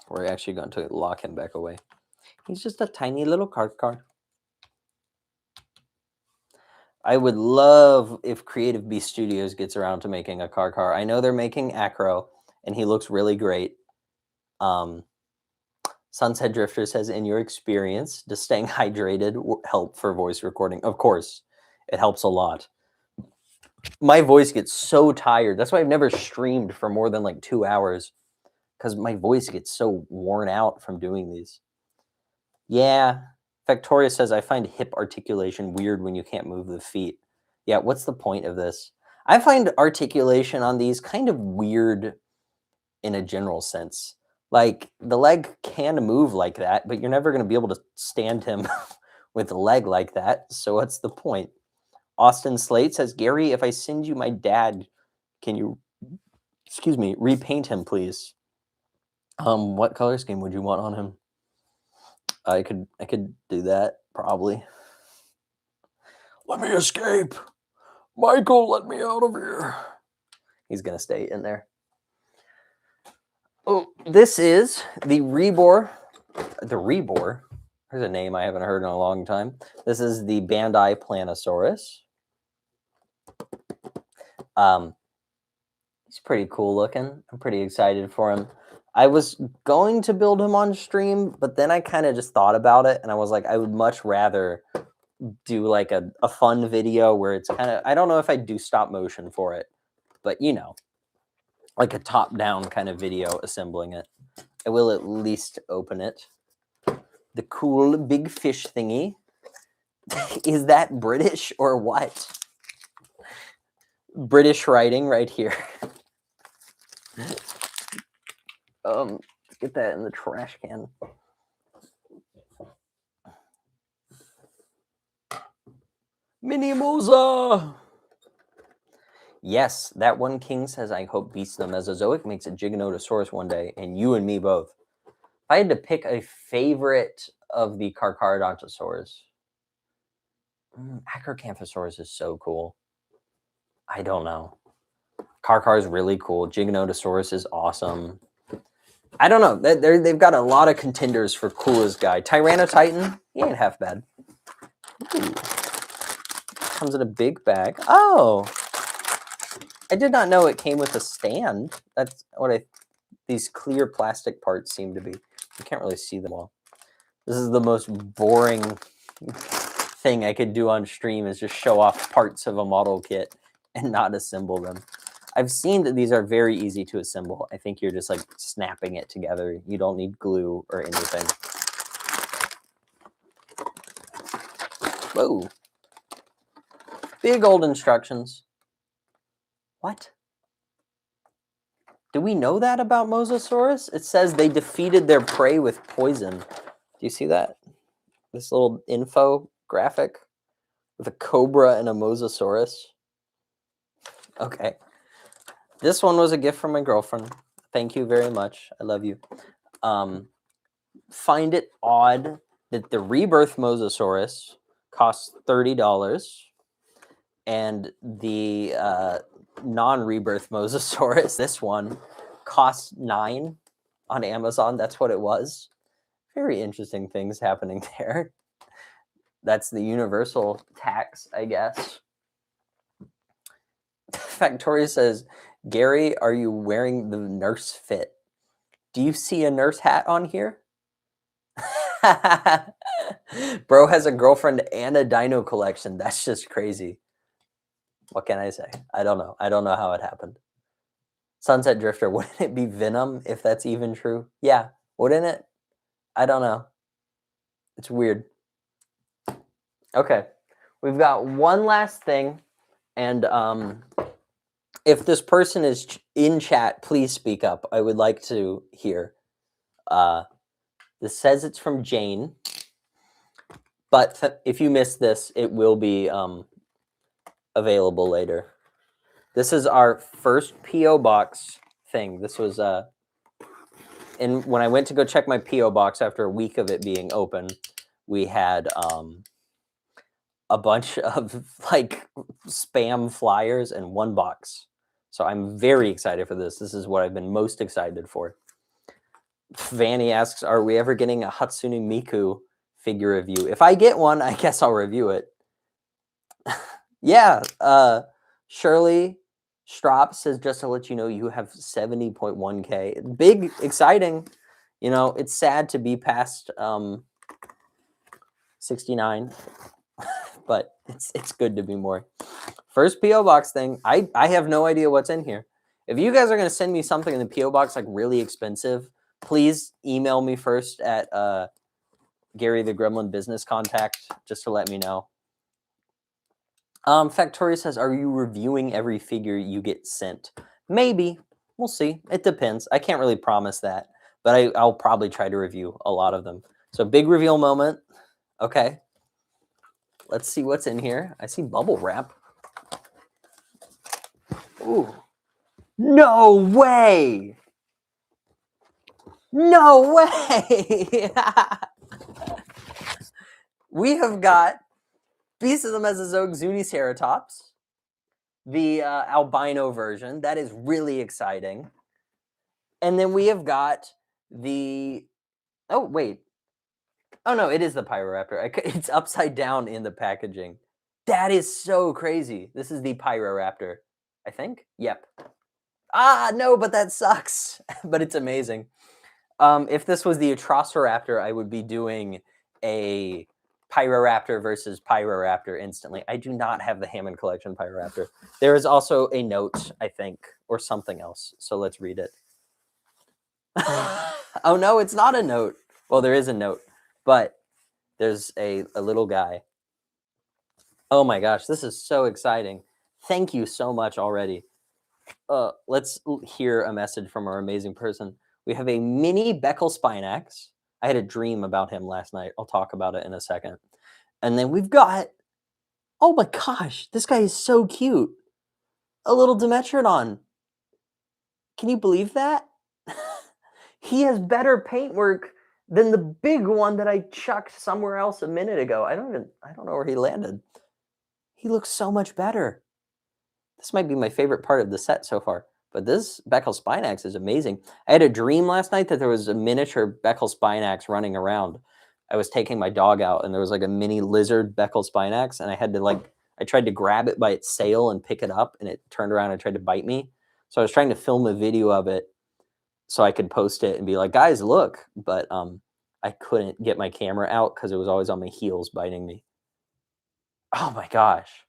We're actually going to lock him back away. He's just a tiny little car. I would love if Creative Beast Studios gets around to making a car. I know they're making Acro, and he looks really great. Sunset Drifter says, in your experience, does staying hydrated help for voice recording? Of course, it helps a lot. My voice gets so tired. That's why I've never streamed for more than like 2 hours, because my voice gets so worn out from doing these. Yeah. Victoria says, I find hip articulation weird when you can't move the feet. Yeah, what's the point of this? I find articulation on these kind of weird in a general sense. Like, the leg can move like that, but you're never going to be able to stand him with a leg like that. So what's the point? Austin Slate says, Gary, if I send you my dad, can you, repaint him, please? What color scheme would you want on him? I could do that, probably. Let me escape. Michael, let me out of here. He's going to stay in there. Oh, this is the Rebor. The Rebor. There's a name I haven't heard in a long time. This is the Bandai Planosaurus. He's pretty cool looking. I'm pretty excited for him. I was going to build him on stream, but then I kind of just thought about it, and I was like, I would much rather do like a fun video where it's kind of, I don't know if I'd do stop motion for it, but you know, like a top-down kind of video assembling it. I will at least open it. The cool big fish thingy. Is that British or what? British writing right here. Let's get that in the trash can. Mini Moza! Yes, that one king says, I hope Beast the Mesozoic makes a Giganotosaurus one day, and you and me both. If I had to pick a favorite of the Carcharodontosaurus, Acrocanthosaurus is so cool. I don't know. Carchar is really cool. Giganotosaurus is awesome. I don't know. They've got a lot of contenders for coolest guy. Tyrannotitan, he ain't half bad. Ooh. Comes in a big bag. Oh, I did not know it came with a stand. That's what these clear plastic parts seem to be. You can't really see them all. This is the most boring thing I could do on stream, is just show off parts of a model kit and not assemble them. I've seen that these are very easy to assemble. I think you're just like snapping it together. You don't need glue or anything. Whoa. Big old instructions. What? Do we know that about Mosasaurus? It says they defeated their prey with poison. Do you see that? This little info graphic with a cobra and a Mosasaurus. Okay. This one was a gift from my girlfriend. Thank you very much. I love you. Find it odd that the Rebirth Mosasaurus costs $30 and the non-Rebirth Mosasaurus, this one, costs $9 on Amazon. That's what it was. Very interesting things happening there. That's the universal tax, I guess. Factoria says, Gary, are you wearing the nurse fit? Do you see a nurse hat on here? Bro has a girlfriend and a dino collection. That's just crazy. What can I say? I don't know. I don't know how it happened. Sunset Drifter, wouldn't it be Venom if that's even true? Yeah, wouldn't it? I don't know. It's weird. Okay, we've got one last thing, and if this person is in chat, please speak up. I would like to hear. This says it's from Jane, but if you missed this, it will be available later. This is our first P.O. box thing. This was and when I went to go check my P.O. box after a week of it being open, we had a bunch of like spam flyers and one box. So I'm very excited for this. This is what I've been most excited for. Vanny asks, are we ever getting a Hatsune Miku figure review? If I get one, I guess I'll review it. Yeah, Shirley Strop says, just to let you know, you have 70.1K. Big, exciting. You know, it's sad to be past 69, but it's good to be more. First P.O. box thing. I have no idea what's in here. If you guys are going to send me something in the P.O. box, like really expensive, please email me first at Gary the Gremlin business contact, just to let me know. Factoria says, are you reviewing every figure you get sent? Maybe. We'll see. It depends. I can't really promise that, but I'll probably try to review a lot of them. So big reveal moment. Okay. Let's see what's in here. I see bubble wrap. Ooh. No way. No way. We have got Beast of the Mesozoic Zuniceratops, the albino version. That is really exciting. And then we have got the, oh, wait. Oh, no, it is the Pyroraptor. It's upside down in the packaging. That is so crazy. This is the Pyroraptor, I think. Yep. Ah, no, but that sucks. But it's amazing. If this was the Atrociraptor, I would be doing a Pyroraptor versus Pyroraptor instantly. I do not have the Hammond Collection Pyroraptor. There is also a note, I think, or something else. So let's read it. Oh, no, it's not a note. Well, there is a note, but there's a little guy. Oh, my gosh, this is so exciting. Thank you so much already. Let's hear a message from our amazing person. We have a mini Beckel Spinax. I had a dream about him last night. I'll talk about it in a second. And then we've got, oh my gosh, this guy is so cute. A little Dimetrodon. Can you believe that? He has better paintwork than the big one that I chucked somewhere else a minute ago. I don't know where he landed. He looks so much better. This might be my favorite part of the set so far. But this Beckel Spinax is amazing. I had a dream last night that there was a miniature Beckel Spinax running around. I was taking my dog out, and there was like a mini lizard Beckel Spinax, and I had to I tried to grab it by its sail and pick it up, and it turned around and tried to bite me. So I was trying to film a video of it so I could post it and be like, guys, look. But I couldn't get my camera out because it was always on my heels biting me. Oh my gosh.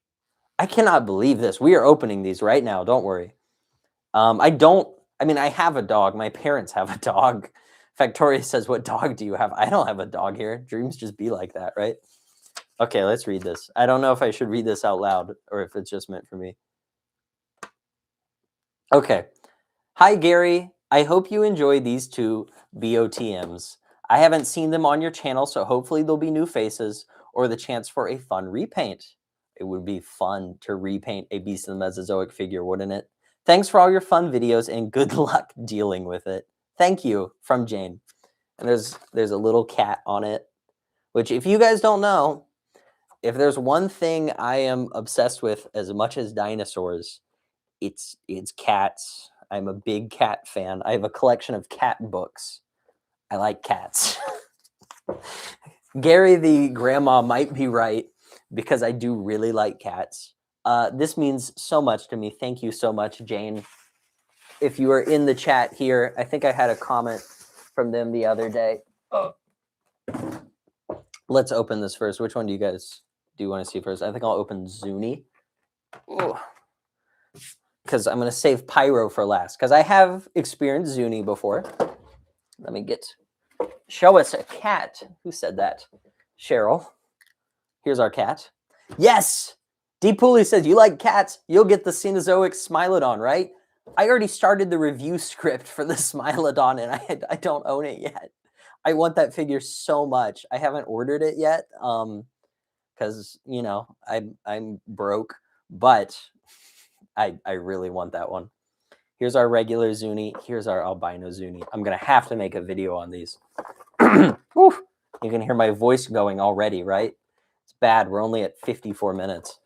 I cannot believe this. We are opening these right now. Don't worry. I have a dog. My parents have a dog. Factoria says, what dog do you have? I don't have a dog here. Dreams just be like that, right? Okay, let's read this. I don't know if I should read this out loud or if it's just meant for me. Okay. Hi, Gary. I hope you enjoy these two BOTMs. I haven't seen them on your channel, so hopefully there'll be new faces or the chance for a fun repaint. It would be fun to repaint a Beast of the Mesozoic figure, wouldn't it? Thanks for all your fun videos and good luck dealing with it. Thank you, from Jane. And there's a little cat on it, which if you guys don't know, if there's one thing I am obsessed with as much as dinosaurs, it's cats. I'm a big cat fan. I have a collection of cat books. I like cats. Gary the grandma might be right because I do really like cats. This means so much to me. Thank you so much, Jane. If you are in the chat here, I think I had a comment from them the other day. Oh. Let's open this first. Which one do you guys want to see first? I think I'll open Zuni. Because I'm going to save Pyro for last. Because I have experienced Zuni before. Let me show us a cat. Who said that? Cheryl. Here's our cat. Yes! Deep Pooley says, you like cats, you'll get the Cenozoic Smilodon, right? I already started the review script for the Smilodon, and I don't own it yet. I want that figure so much. I haven't ordered it yet because, you know, I'm broke, but I really want that one. Here's our regular Zuni. Here's our albino Zuni. I'm going to have to make a video on these. You can hear my voice going already, right? It's bad. We're only at 54 minutes.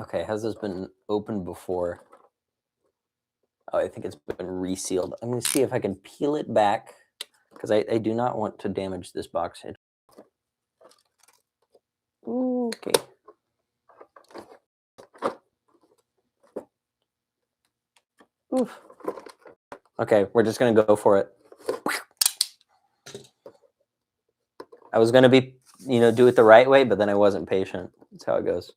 Okay, has this been opened before? Oh, I think it's been resealed. I'm going to see if I can peel it back because I do not want to damage this box. Okay. Oof. Okay, we're just going to go for it. I was going to be, do it the right way, but then I wasn't patient. That's how it goes.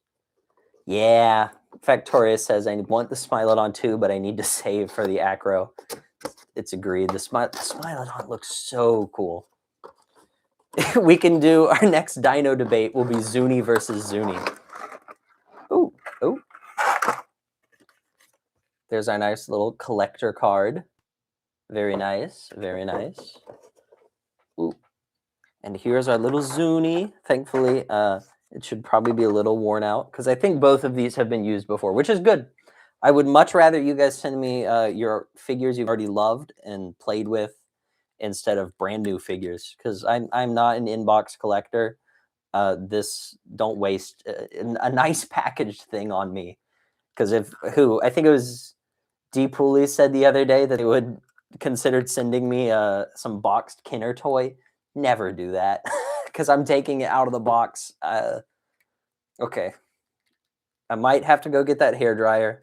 Yeah. Factoria says, I want the Smilodon too, but I need to save for the acro. It's agreed. The Smilodon looks so cool. We can do our next dino debate will be Zuni versus Zuni. Ooh, ooh. There's our nice little collector card. Very nice, very nice. Ooh. And here's our little Zuni. Thankfully, it should probably be a little worn out because I think both of these have been used before, which is good. I would much rather you guys send me your figures you've already loved and played with instead of brand new figures because I'm not an inbox collector. Don't waste a nice packaged thing on me because I think it was D Pooley said the other day that they would considered sending me some boxed Kinner toy. Never do that because I'm taking it out of the box. Okay, I might have to go get that hairdryer.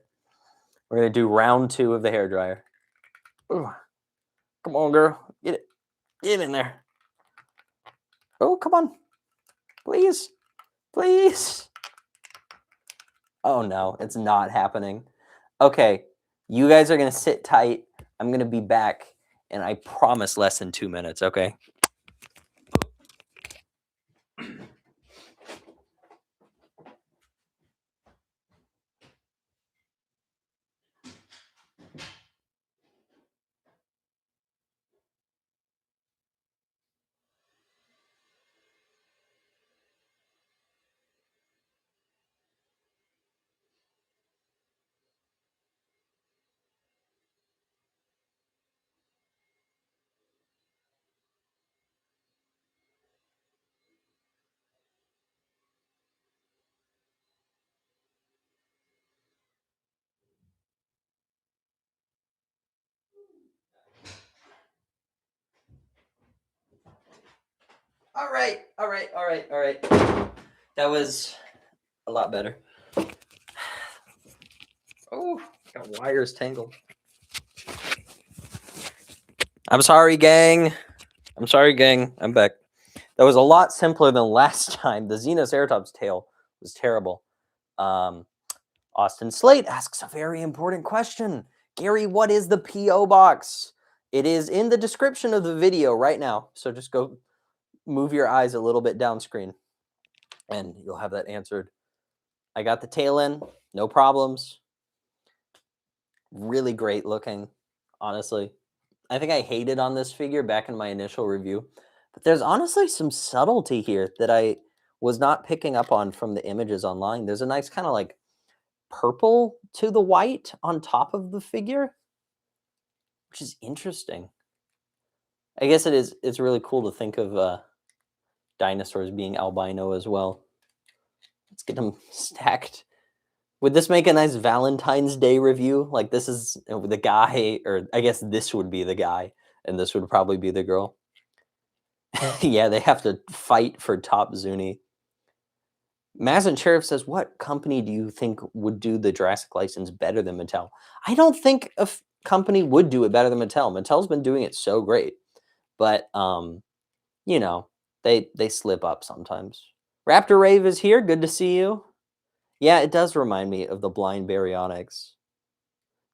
We're gonna do round 2 of the hairdryer. Ooh. Come on, girl, get in there. Oh, come on, please, please. Oh no, it's not happening. Okay, you guys are gonna sit tight. I'm gonna be back, and I promise less than 2 minutes. Okay. All right. That was a lot better. Oh, got wires tangled. I'm sorry, gang. I'm back. That was a lot simpler than last time. The Xenoceratops tail was terrible. Austin Slate asks a very important question. Gary, what is the P.O. box? It is in the description of the video right now. So just go move your eyes a little bit down screen and you'll have that answered. I got the tail in, no problems. Really great looking, honestly. I think I hated on this figure back in my initial review, but there's honestly some subtlety here that I was not picking up on from the images online. There's a nice kind of like purple to the white on top of the figure, which is interesting. I guess it's really cool to think of dinosaurs being albino as well. Let's get them stacked. Would this make a nice Valentine's Day review? Like this is the guy, or I guess this would be the guy, and this would probably be the girl. Yeah, they have to fight for top Zuni. Mazin Sheriff says, what company do you think would do the Jurassic license better than Mattel? I don't think a company would do it better than Mattel. Mattel's been doing it so great. But, they slip up sometimes. Raptor Rave is here. Good to see you. Yeah, it does remind me of the Blind Baryonyx.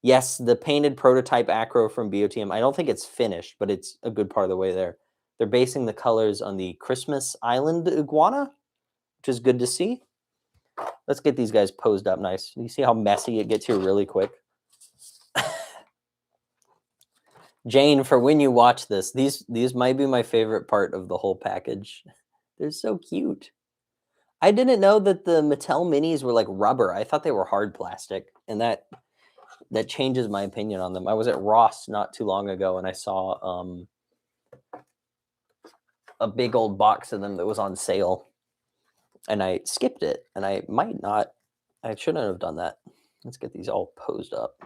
Yes, the painted prototype acro from BOTM. I don't think it's finished, but it's a good part of the way there. They're basing the colors on the Christmas Island iguana, which is good to see. Let's get these guys posed up nice. You see how messy it gets here really quick? Jane, for when you watch this, these might be my favorite part of the whole package. They're so cute. I didn't know that the Mattel minis were like rubber. I thought they were hard plastic, and that changes my opinion on them. I was at Ross not too long ago, and I saw a big old box of them that was on sale, and I skipped it, and I shouldn't have done that. Let's get these all posed up.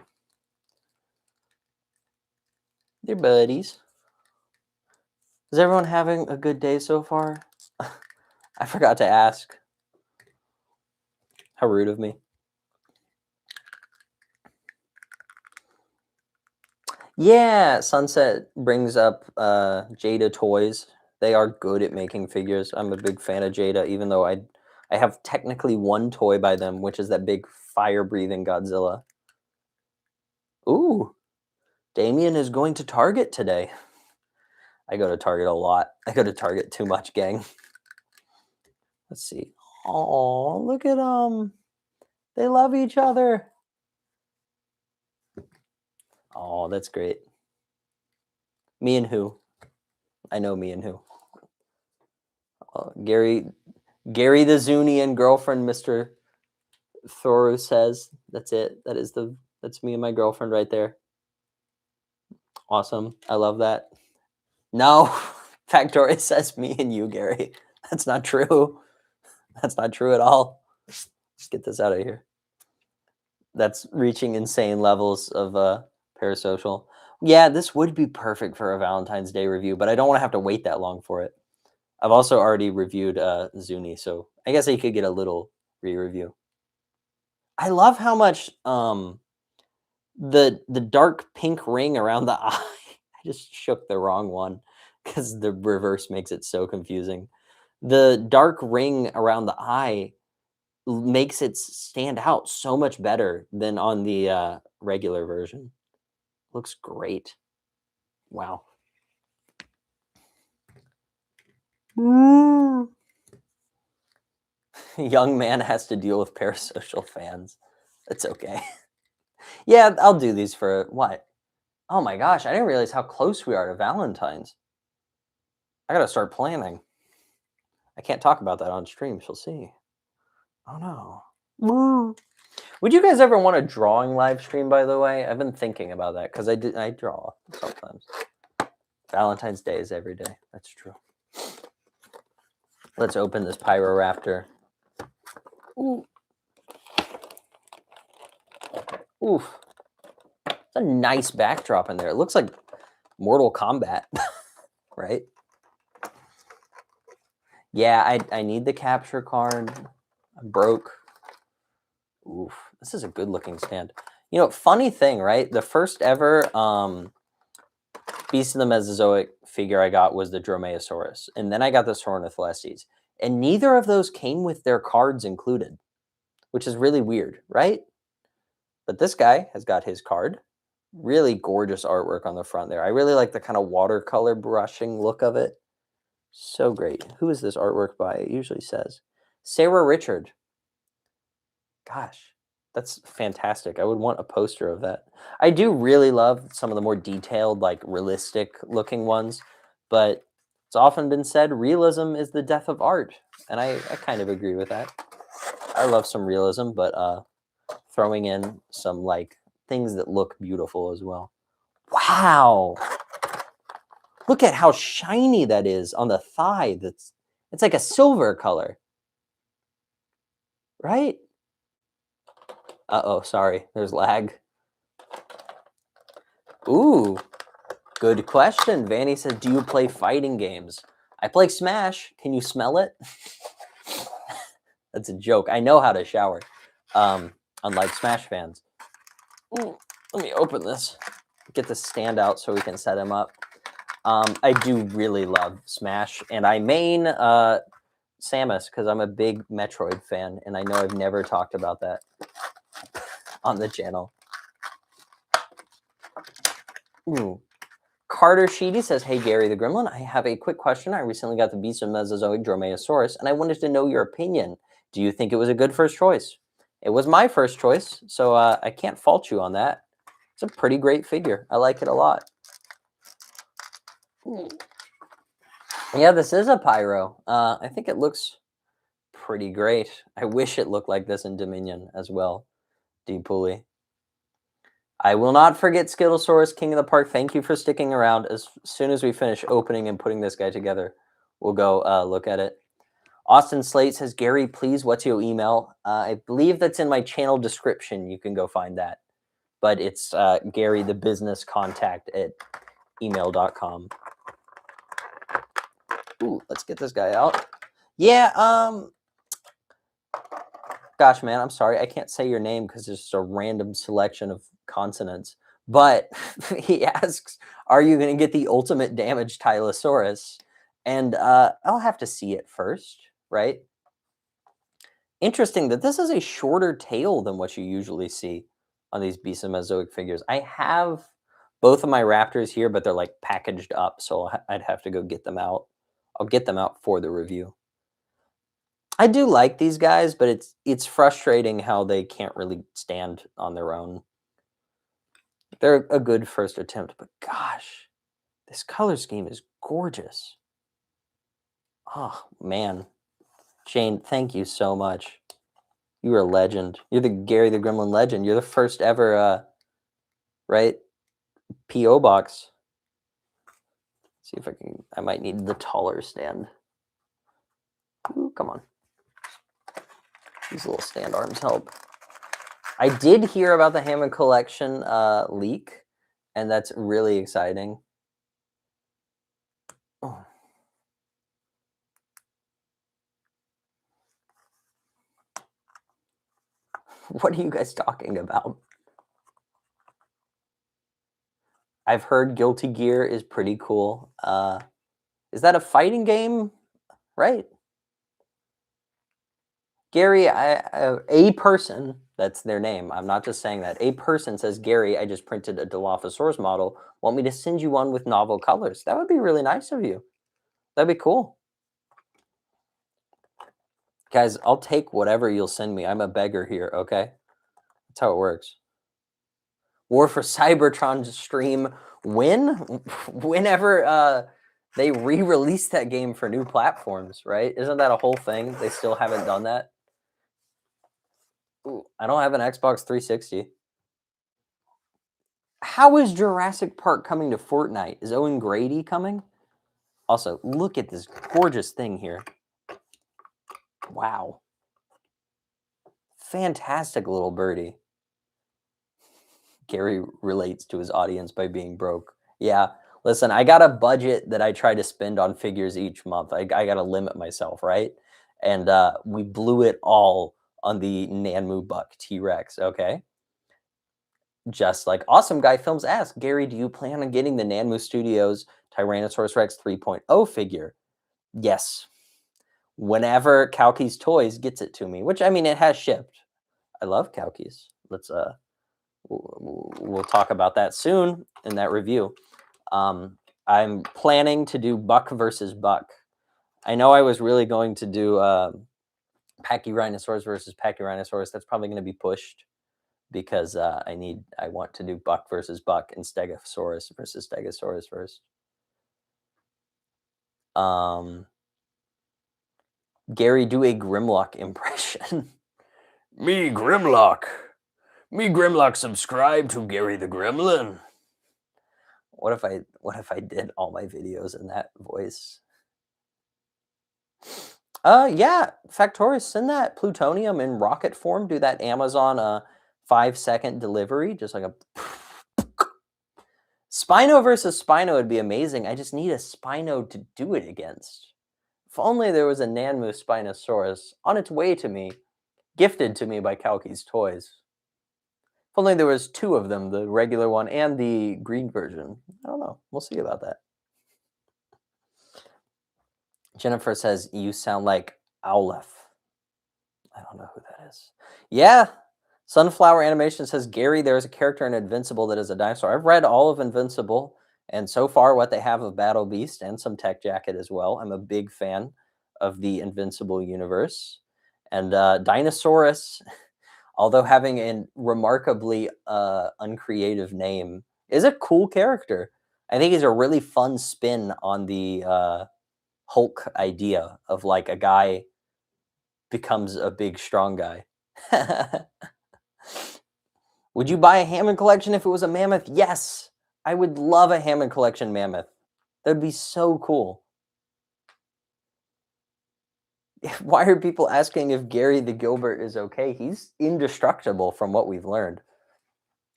They're buddies. Is everyone having a good day so far? I forgot to ask. How rude of me. Yeah, Sunset brings up Jada Toys. They are good at making figures. I'm a big fan of Jada, even though I have technically one toy by them, which is that big fire-breathing Godzilla. Ooh, Damien is going to Target today. I go to Target a lot. I go to Target too much, gang. Let's see. Oh, look at them. They love each other. Oh, that's great. Me and who? I know me and who. Gary the Zunian girlfriend, Mr. Thoru says. That's it. That's me and my girlfriend right there. Awesome. I love that. No, Factoria says me and you, Gary. That's not true. That's not true at all. Let's get this out of here. That's reaching insane levels of parasocial. Yeah, this would be perfect for a Valentine's Day review, but I don't want to have to wait that long for it. I've also already reviewed Zuni, so I guess I could get a little re-review. I love how much the dark pink ring around the eye. I just shook the wrong one because the reverse makes it so confusing. The dark ring around the eye makes it stand out so much better than on the regular version. Looks great. Wow. Young man has to deal with parasocial fans. It's okay. Yeah, I'll do these for what? Oh my gosh, I didn't realize how close we are to Valentine's. I gotta start planning. I can't talk about that on stream. She'll see. Oh no. Woo. Would you guys ever want a drawing live stream, by the way? I've been thinking about that because I draw sometimes. Valentine's Day is every day. That's true. Let's open this Pyroraptor. Ooh. Oof. It's a nice backdrop in there. It looks like Mortal Kombat, right? Yeah, I need the capture card. I'm broke. Oof. This is a good looking stand. You know, funny thing, right? The first ever Beast of the Mesozoic figure I got was the Dromaeosaurus. And then I got the Sornitholestes. And neither of those came with their cards included, which is really weird, right? But this guy has got his card. Really gorgeous artwork on the front there. I really like the kind of watercolor brushing look of it. So great. Who is this artwork by? It usually says Sarah Richard. Gosh, that's fantastic. I would want a poster of that. I do really love some of the more detailed, like realistic looking ones, but it's often been said realism is the death of art. And I kind of agree with that. I love some realism, but throwing in some like things that look beautiful as well. Wow. Look at how shiny that is on the thigh. It's like a silver color. Right? Uh-oh, sorry. There's lag. Ooh, good question. Vanny says, do you play fighting games? I play Smash. Can you smell it? That's a joke. I know how to shower, unlike Smash fans. Ooh, let me open this. Get the stand out so we can set him up. I do really love Smash, and I main Samus because I'm a big Metroid fan, and I know I've never talked about that on the channel. Ooh. Carter Sheedy says, hey, Gary the Gremlin, I have a quick question. I recently got the Beast of Mesozoic Dromaeosaurus, and I wanted to know your opinion. Do you think it was a good first choice? It was my first choice, so I can't fault you on that. It's a pretty great figure. I like it a lot. Ooh. Yeah, this is a Pyro. I think it looks pretty great. I wish it looked like this in Dominion as well. D. Pooley. I will not forget Skittlesaurus, King of the Park. Thank you for sticking around. As soon as we finish opening and putting this guy together, we'll go look at it. Austin Slate says, Gary, please, what's your email? I believe that's in my channel description. You can go find that. But it's Gary, the business contact at email.com. Ooh, let's get this guy out. Yeah, gosh, man, I'm sorry. I can't say your name because it's just a random selection of consonants. But he asks, are you going to get the ultimate damaged Tylosaurus? And I'll have to see it first, right? Interesting that this is a shorter tail than what you usually see on these Beast of Mesozoic figures. I have both of my raptors here, but they're like packaged up, so I'd have to go get them out. I'll get them out for the review. I do like these guys, but it's frustrating how they can't really stand on their own. They're a good first attempt, but gosh, this color scheme is gorgeous. Oh, man. Shane, thank you so much. You are a legend. You're the Gary the Gremlin legend. You're the first ever, right, P.O. box. Let's see if I might need the taller stand. Ooh, come on. These little stand arms help. I did hear about the Hammond collection leak, and that's really exciting. Oh. What are you guys talking about? I've heard Guilty Gear is pretty cool. Is that a fighting game? Right. Gary, a person, that's their name. I'm not just saying that. A person says, Gary, I just printed a Dilophosaurus model. Want me to send you one with novel colors? That would be really nice of you. That'd be cool. Guys, I'll take whatever you'll send me. I'm a beggar here, okay? That's how it works. War for Cybertron stream whenever they re-release that game for new platforms, right? Isn't that a whole thing? They still haven't done that. Ooh, I don't have an Xbox 360. How is Jurassic Park coming to Fortnite? Is Owen Grady coming? Also, look at this gorgeous thing here. Wow. Fantastic little birdie. Gary relates to his audience by being broke. Yeah, listen, I got a budget that I try to spend on figures each month. I got to limit myself, right? And we blew it all on the Nanmu Buck T-Rex, okay? Just like Awesome Guy Films asked, Gary, do you plan on getting the Nanmu Studios Tyrannosaurus Rex 3.0 figure? Yes. Whenever Kalki's Toys gets it to me, which, I mean, it has shipped. I love Kalki's. Let's we'll talk about that soon in that review. I'm planning to do Buck versus Buck. I know I was really going to do Pachyrhinosaurus versus Pachyrhinosaurus. That's probably going to be pushed because I want to do Buck versus Buck and Stegosaurus versus Stegosaurus first. Gary, do a Grimlock impression. Me Grimlock. Me Grimlock subscribe to Gary the Gremlin. What if I did all my videos in that voice? Yeah, Factoris, send that plutonium in rocket form. Do that Amazon 5-second delivery, just like a Spino versus Spino would be amazing. I just need a Spino to do it against. If only there was a Nanmu Spinosaurus on its way to me, gifted to me by Kalki's Toys. If only there was 2 of them, the regular one and the green version. I don't know. We'll see about that. Jennifer says, you sound like Owlef. I don't know who that is. Yeah. Sunflower Animation says, Gary, there's a character in Invincible that is a dinosaur. I've read all of Invincible, and so far what they have of Battle Beast and some Tech Jacket as well. I'm a big fan of the Invincible universe. And Dinosaurus, although having a remarkably uncreative name, is a cool character. I think he's a really fun spin on the Hulk idea of like a guy becomes a big, strong guy. Would you buy a Hammond collection if it was a mammoth? Yes, I would love a Hammond collection mammoth. That would be so cool. Why are people asking if Gary the Gilbert is okay? He's indestructible from what we've learned.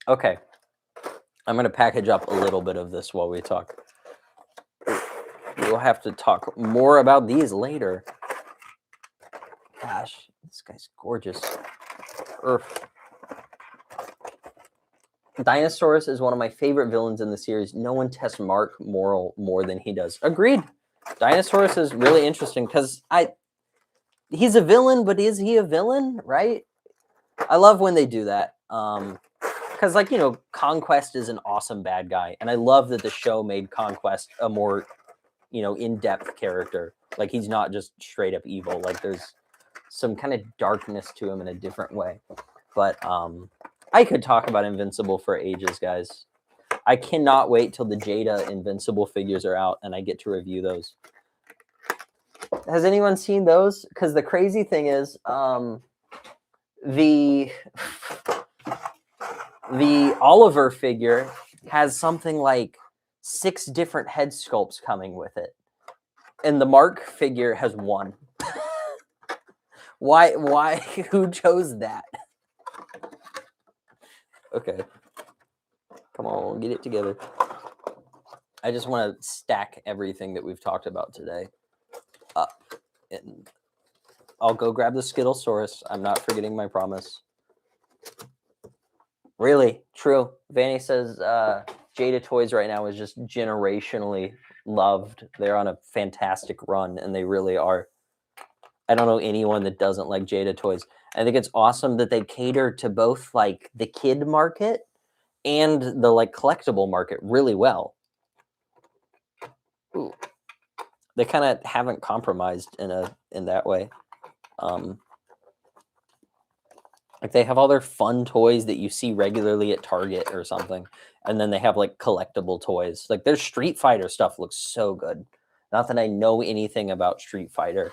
Okay. I'm going to package up a little bit of this while we talk. We'll have to talk more about these later. Gosh, this guy's gorgeous. Dinosaurus is one of my favorite villains in the series. No one tests Mark Morrill more than he does. Agreed. Dinosaurus is really interesting because he's a villain, but is he a villain, right? I love when they do that. Because, like, you know, Conquest is an awesome bad guy. And I love that the show made Conquest a more, you know, in-depth character. Like, he's not just straight up evil. Like, there's some kind of darkness to him in a different way. But I could talk about Invincible for ages, guys. I cannot wait till the Jada Invincible figures are out and I get to review those. Has anyone seen those? Because the crazy thing is, the Oliver figure has something like 6 different head sculpts coming with it, and the Mark figure has 1. Why? Who chose that? Okay, come on, get it together. I just want to stack everything that we've talked about today up, and I'll go grab the Skittlsaurus. I'm not forgetting my promise. Really, true. Vanny says Jada Toys right now is just generationally loved. They're on a fantastic run, and they really are. I don't know anyone that doesn't like Jada Toys. I think it's awesome that they cater to both like the kid market and the like collectible market really well. Ooh. They kind of haven't compromised in that way. Like they have all their fun toys that you see regularly at Target or something, and then they have like collectible toys. Like their Street Fighter stuff looks so good. Not that I know anything about Street Fighter.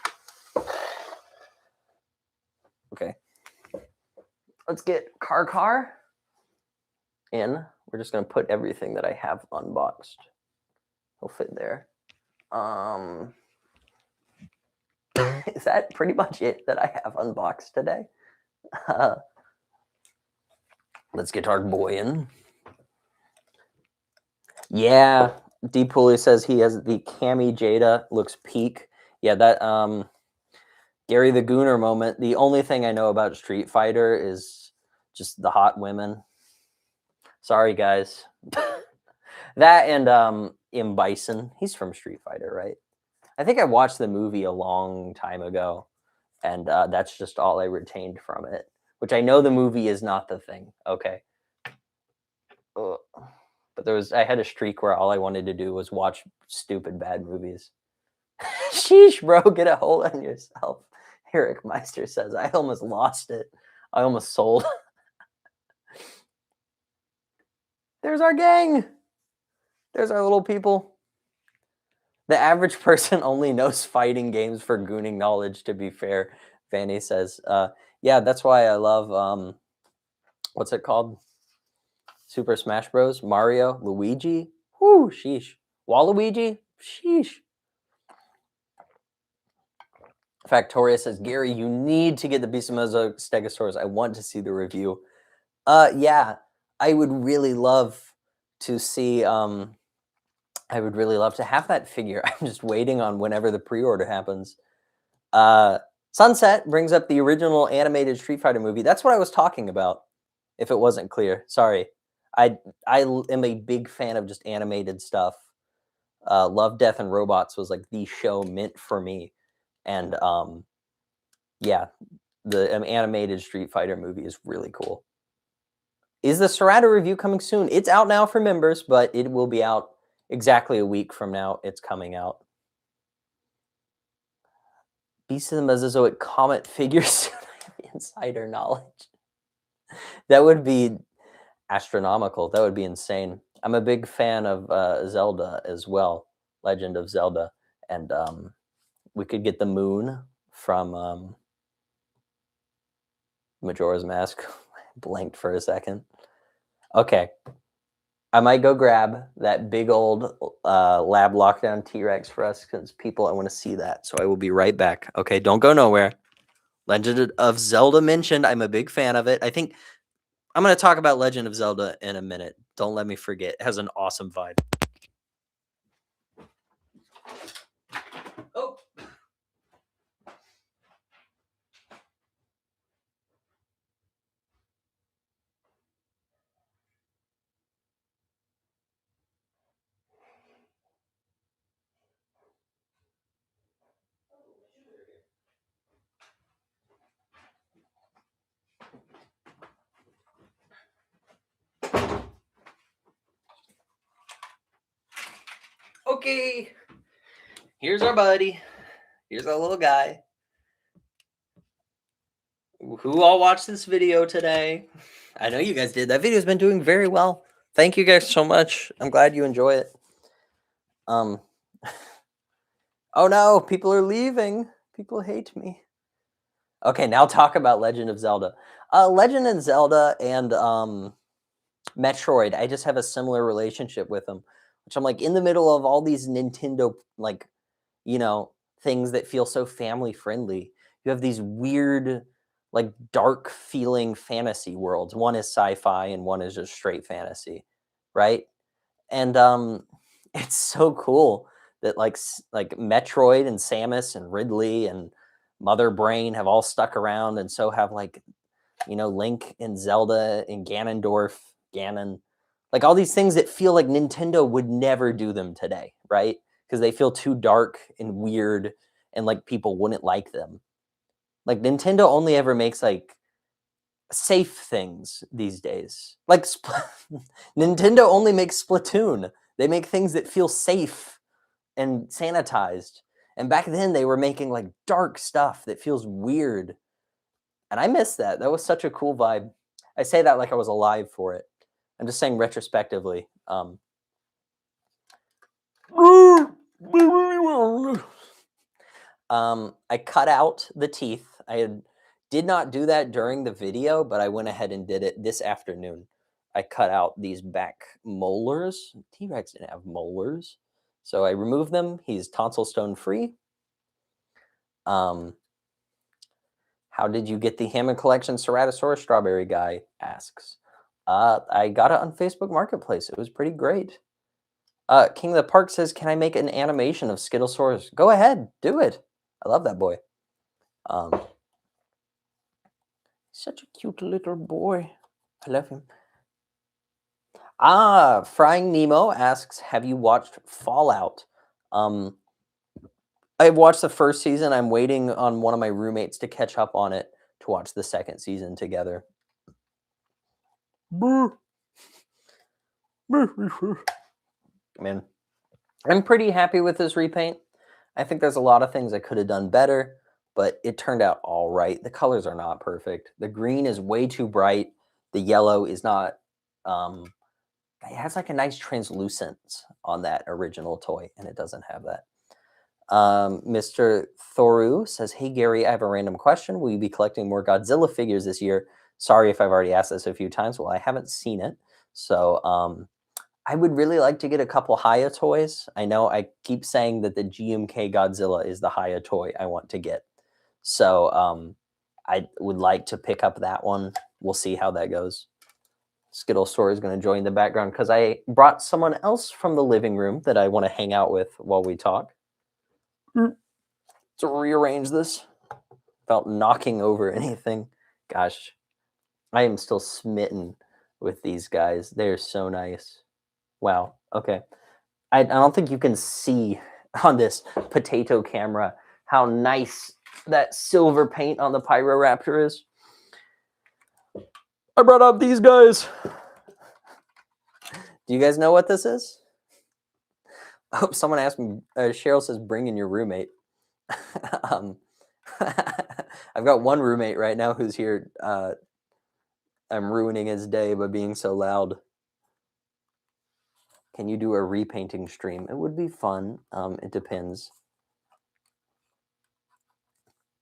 Okay, let's get Car in. We're just gonna put everything that I have unboxed. He'll fit there. Is that pretty much it that I have unboxed today? Let's get our boy in. Yeah, D Pulley says he has the Cami Jada, looks peak. Yeah, that Gary the Gooner moment. The only thing I know about Street Fighter is just the hot women. Sorry, guys. That and M. Bison. He's from Street Fighter, right? I think I watched the movie a long time ago, and that's just all I retained from it. Which I know the movie is not the thing. Okay. Ugh. But I had a streak where all I wanted to do was watch stupid bad movies. Sheesh, bro, get a hold on yourself. Eric Meister says, I almost lost it. I almost sold. There's our gang. There's our little people. The average person only knows fighting games for gooning knowledge, to be fair, Vanny says. Yeah, that's why I love, what's it called? Super Smash Bros. Mario, Luigi. Whoo, sheesh. Waluigi, sheesh. Factoria says, Gary, you need to get the Beast of Mezzo Stegosaurus. I want to see the review. Yeah, I would really love to see, I would really love to have that figure. I'm just waiting on whenever the pre-order happens. Sunset brings up the original animated Street Fighter movie. That's what I was talking about, if it wasn't clear. Sorry. I am a big fan of just animated stuff. Love, Death, and Robots was like the show meant for me. And yeah, the animated Street Fighter movie is really cool. Is the Ceratosaurus review coming soon? It's out now for members, but it will be out exactly a week from now. It's coming out. Beast of the Mesozoic Comet figures. Insider knowledge. That would be astronomical. That would be insane. I'm a big fan of Zelda as well, Legend of Zelda, and we could get the moon from Majora's Mask. Blanked for a second. Okay, I might go grab that big old lab lockdown T-Rex for us because people, I want to see that. So I will be right back. Okay, don't go nowhere. Legend of Zelda mentioned. I'm a big fan of it. I think I'm going to talk about Legend of Zelda in a minute. Don't let me forget. It has an awesome vibe. Oh. Okay. Here's our buddy. Here's our little guy. Who all watched this video today? I know you guys did. That video's been doing very well. Thank you guys so much. I'm glad you enjoy it. Oh no, people are leaving. People hate me. Okay, now talk about Legend of Zelda. Legend of Zelda and Metroid, I just have a similar relationship with them, which I'm like in the middle of all these Nintendo, like, things that feel so family friendly. You have these weird, like dark feeling fantasy worlds. One is sci-fi and one is just straight fantasy, right? And it's so cool that like Metroid and Samus and Ridley and Mother Brain have all stuck around, and so have like Link and Zelda and Ganon, like all these things that feel like Nintendo would never do them today, right? Because they feel too dark and weird, and like people wouldn't like them. Like Nintendo only ever makes like safe things these days. Like Nintendo only makes Splatoon. They make things that feel safe and sanitized. And back then they were making like dark stuff that feels weird. And I miss that. That was such a cool vibe. I say that like I was alive for it. I'm just saying retrospectively. I cut out the teeth. Did not do that during the video, but I went ahead and did it this afternoon. I cut out these back molars. T-Rex didn't have molars. So I removed them. He's tonsil stone free. How did you get the Hammond collection? Ceratosaurus Strawberry guy asks. I got it on Facebook Marketplace. It was pretty great. King of the Park says, can I make an animation of Skittlesaurus? Go ahead. Do it. I love that boy. Such a cute little boy. I love him. Frying Nemo asks, have you watched Fallout? I've watched the first season. I'm waiting on one of my roommates to catch up on it to watch the second season together. Man, I'm pretty happy with this repaint. I think there's a lot of things I could have done better, but it turned out all right. The colors are not perfect. The green is way too bright. The yellow is not, it has like a nice translucence on that original toy, and it doesn't have that. Mr. Thoru says, hey, Gary, I have a random question. Will you be collecting more Godzilla figures this year? Sorry if I've already asked this a few times. Well, I haven't seen it. So I would really like to get a couple Haya toys. I know I keep saying that the GMK Godzilla is the Haya toy I want to get. So I would like to pick up that one. We'll see how that goes. Skittle Store is going to join the background because I brought someone else from the living room that I want to hang out with while we talk. To rearrange this without knocking over anything. Gosh, I am still smitten with these guys. They're so nice. Wow. Okay. I don't think you can see on this potato camera how nice that silver paint on the Pyroraptor is. I brought up these guys. Do you guys know what this is? Oh, someone asked me. Cheryl says, bring in your roommate. I've got one roommate right now who's here. I'm ruining his day by being so loud. Can you do a repainting stream? It would be fun. It depends.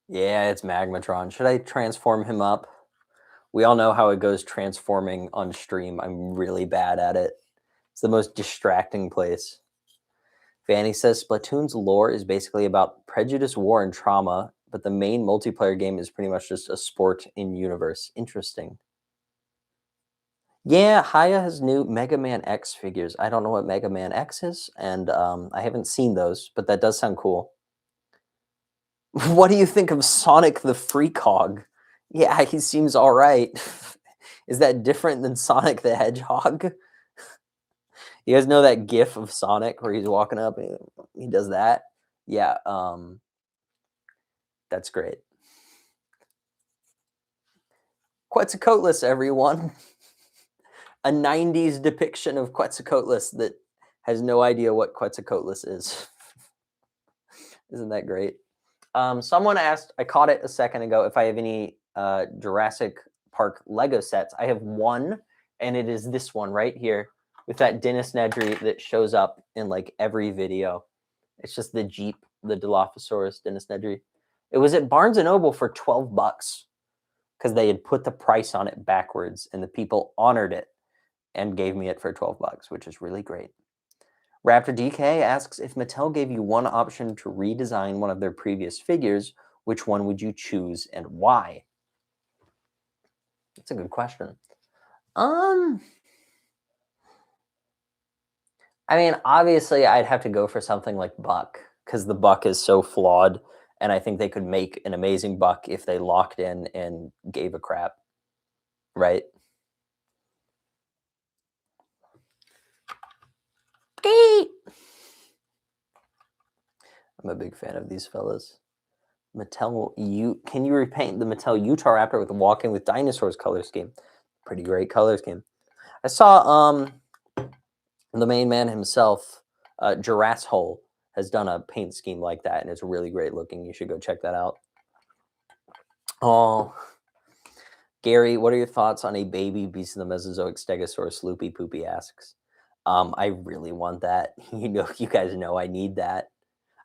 Yeah, it's Magmatron. Should I transform him up? We all know how it goes transforming on stream. I'm really bad at it. It's the most distracting place. Fanny says Splatoon's lore is basically about prejudice, war, and trauma, but the main multiplayer game is pretty much just a sport in universe. Interesting. Yeah, Haya has new Mega Man X figures. I don't know what Mega Man X is, and I haven't seen those, but that does sound cool. What do you think of Sonic the Freecog? Yeah, he seems all right. Is that different than Sonic the Hedgehog? You guys know that GIF of Sonic where he's walking up and he does that? Yeah, that's great. Quetzalcoatlus, everyone. A 90s depiction of Quetzalcoatlus that has no idea what Quetzalcoatlus is. Isn't that great? Someone asked, I caught it a second ago, if I have any Jurassic Park Lego sets. I have one, and it is this one right here with that Dennis Nedry that shows up in like every video. It's just the Jeep, the Dilophosaurus Dennis Nedry. It was at Barnes & Noble for 12 bucks because they had put the price on it backwards, and the people honored it and gave me it for 12 bucks, which is really great. Raptor DK asks, if Mattel gave you one option to redesign one of their previous figures, which one would you choose and why? That's a good question. I mean, obviously I'd have to go for something like Buck, because the Buck is so flawed, and I think they could make an amazing Buck if they locked in and gave a crap, right? I'm a big fan of these fellas. Mattel, can you repaint the Mattel Utah Raptor with the Walking with Dinosaurs color scheme? Pretty great color scheme. I saw the main man himself, Hole, has done a paint scheme like that, and it's really great looking. You should go check that out. Oh, Gary, what are your thoughts on a baby Beast of the Mesozoic Stegosaurus? Loopy Poopy asks. I really want that. You guys know I need that.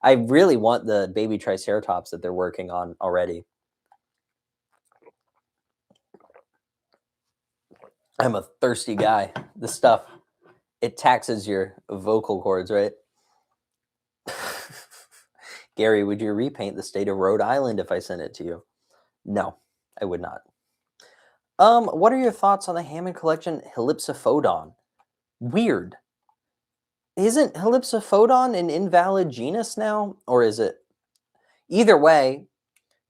I really want the baby Triceratops that they're working on already. I'm a thirsty guy. This stuff, it taxes your vocal cords, right? Gary, would you repaint the state of Rhode Island if I sent it to you? No, I would not. What are your thoughts on the Hammond collection Hypsiphodon? Weird. Isn't Hypsiphodon an invalid genus now? Or is it? Either way,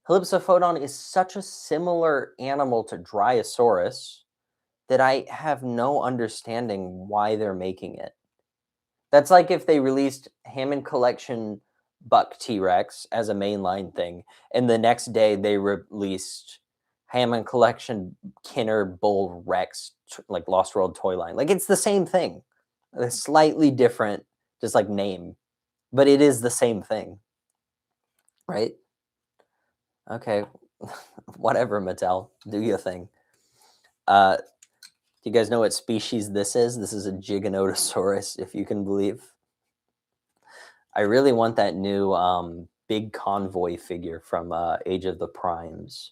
Hypsiphodon is such a similar animal to Dryosaurus that I have no understanding why they're making it. That's like if they released Hammond Collection Buck T-Rex as a mainline thing, and the next day they released Hammond Collection Kinner Bull Rex, like Lost World toy line. Like, it's the same thing. A slightly different, just like name, but it is the same thing, right? Okay, whatever, Mattel, do your thing. Do you guys know what species this is? This is a Giganotosaurus, if you can believe. I really want that new big convoy figure from Age of the Primes.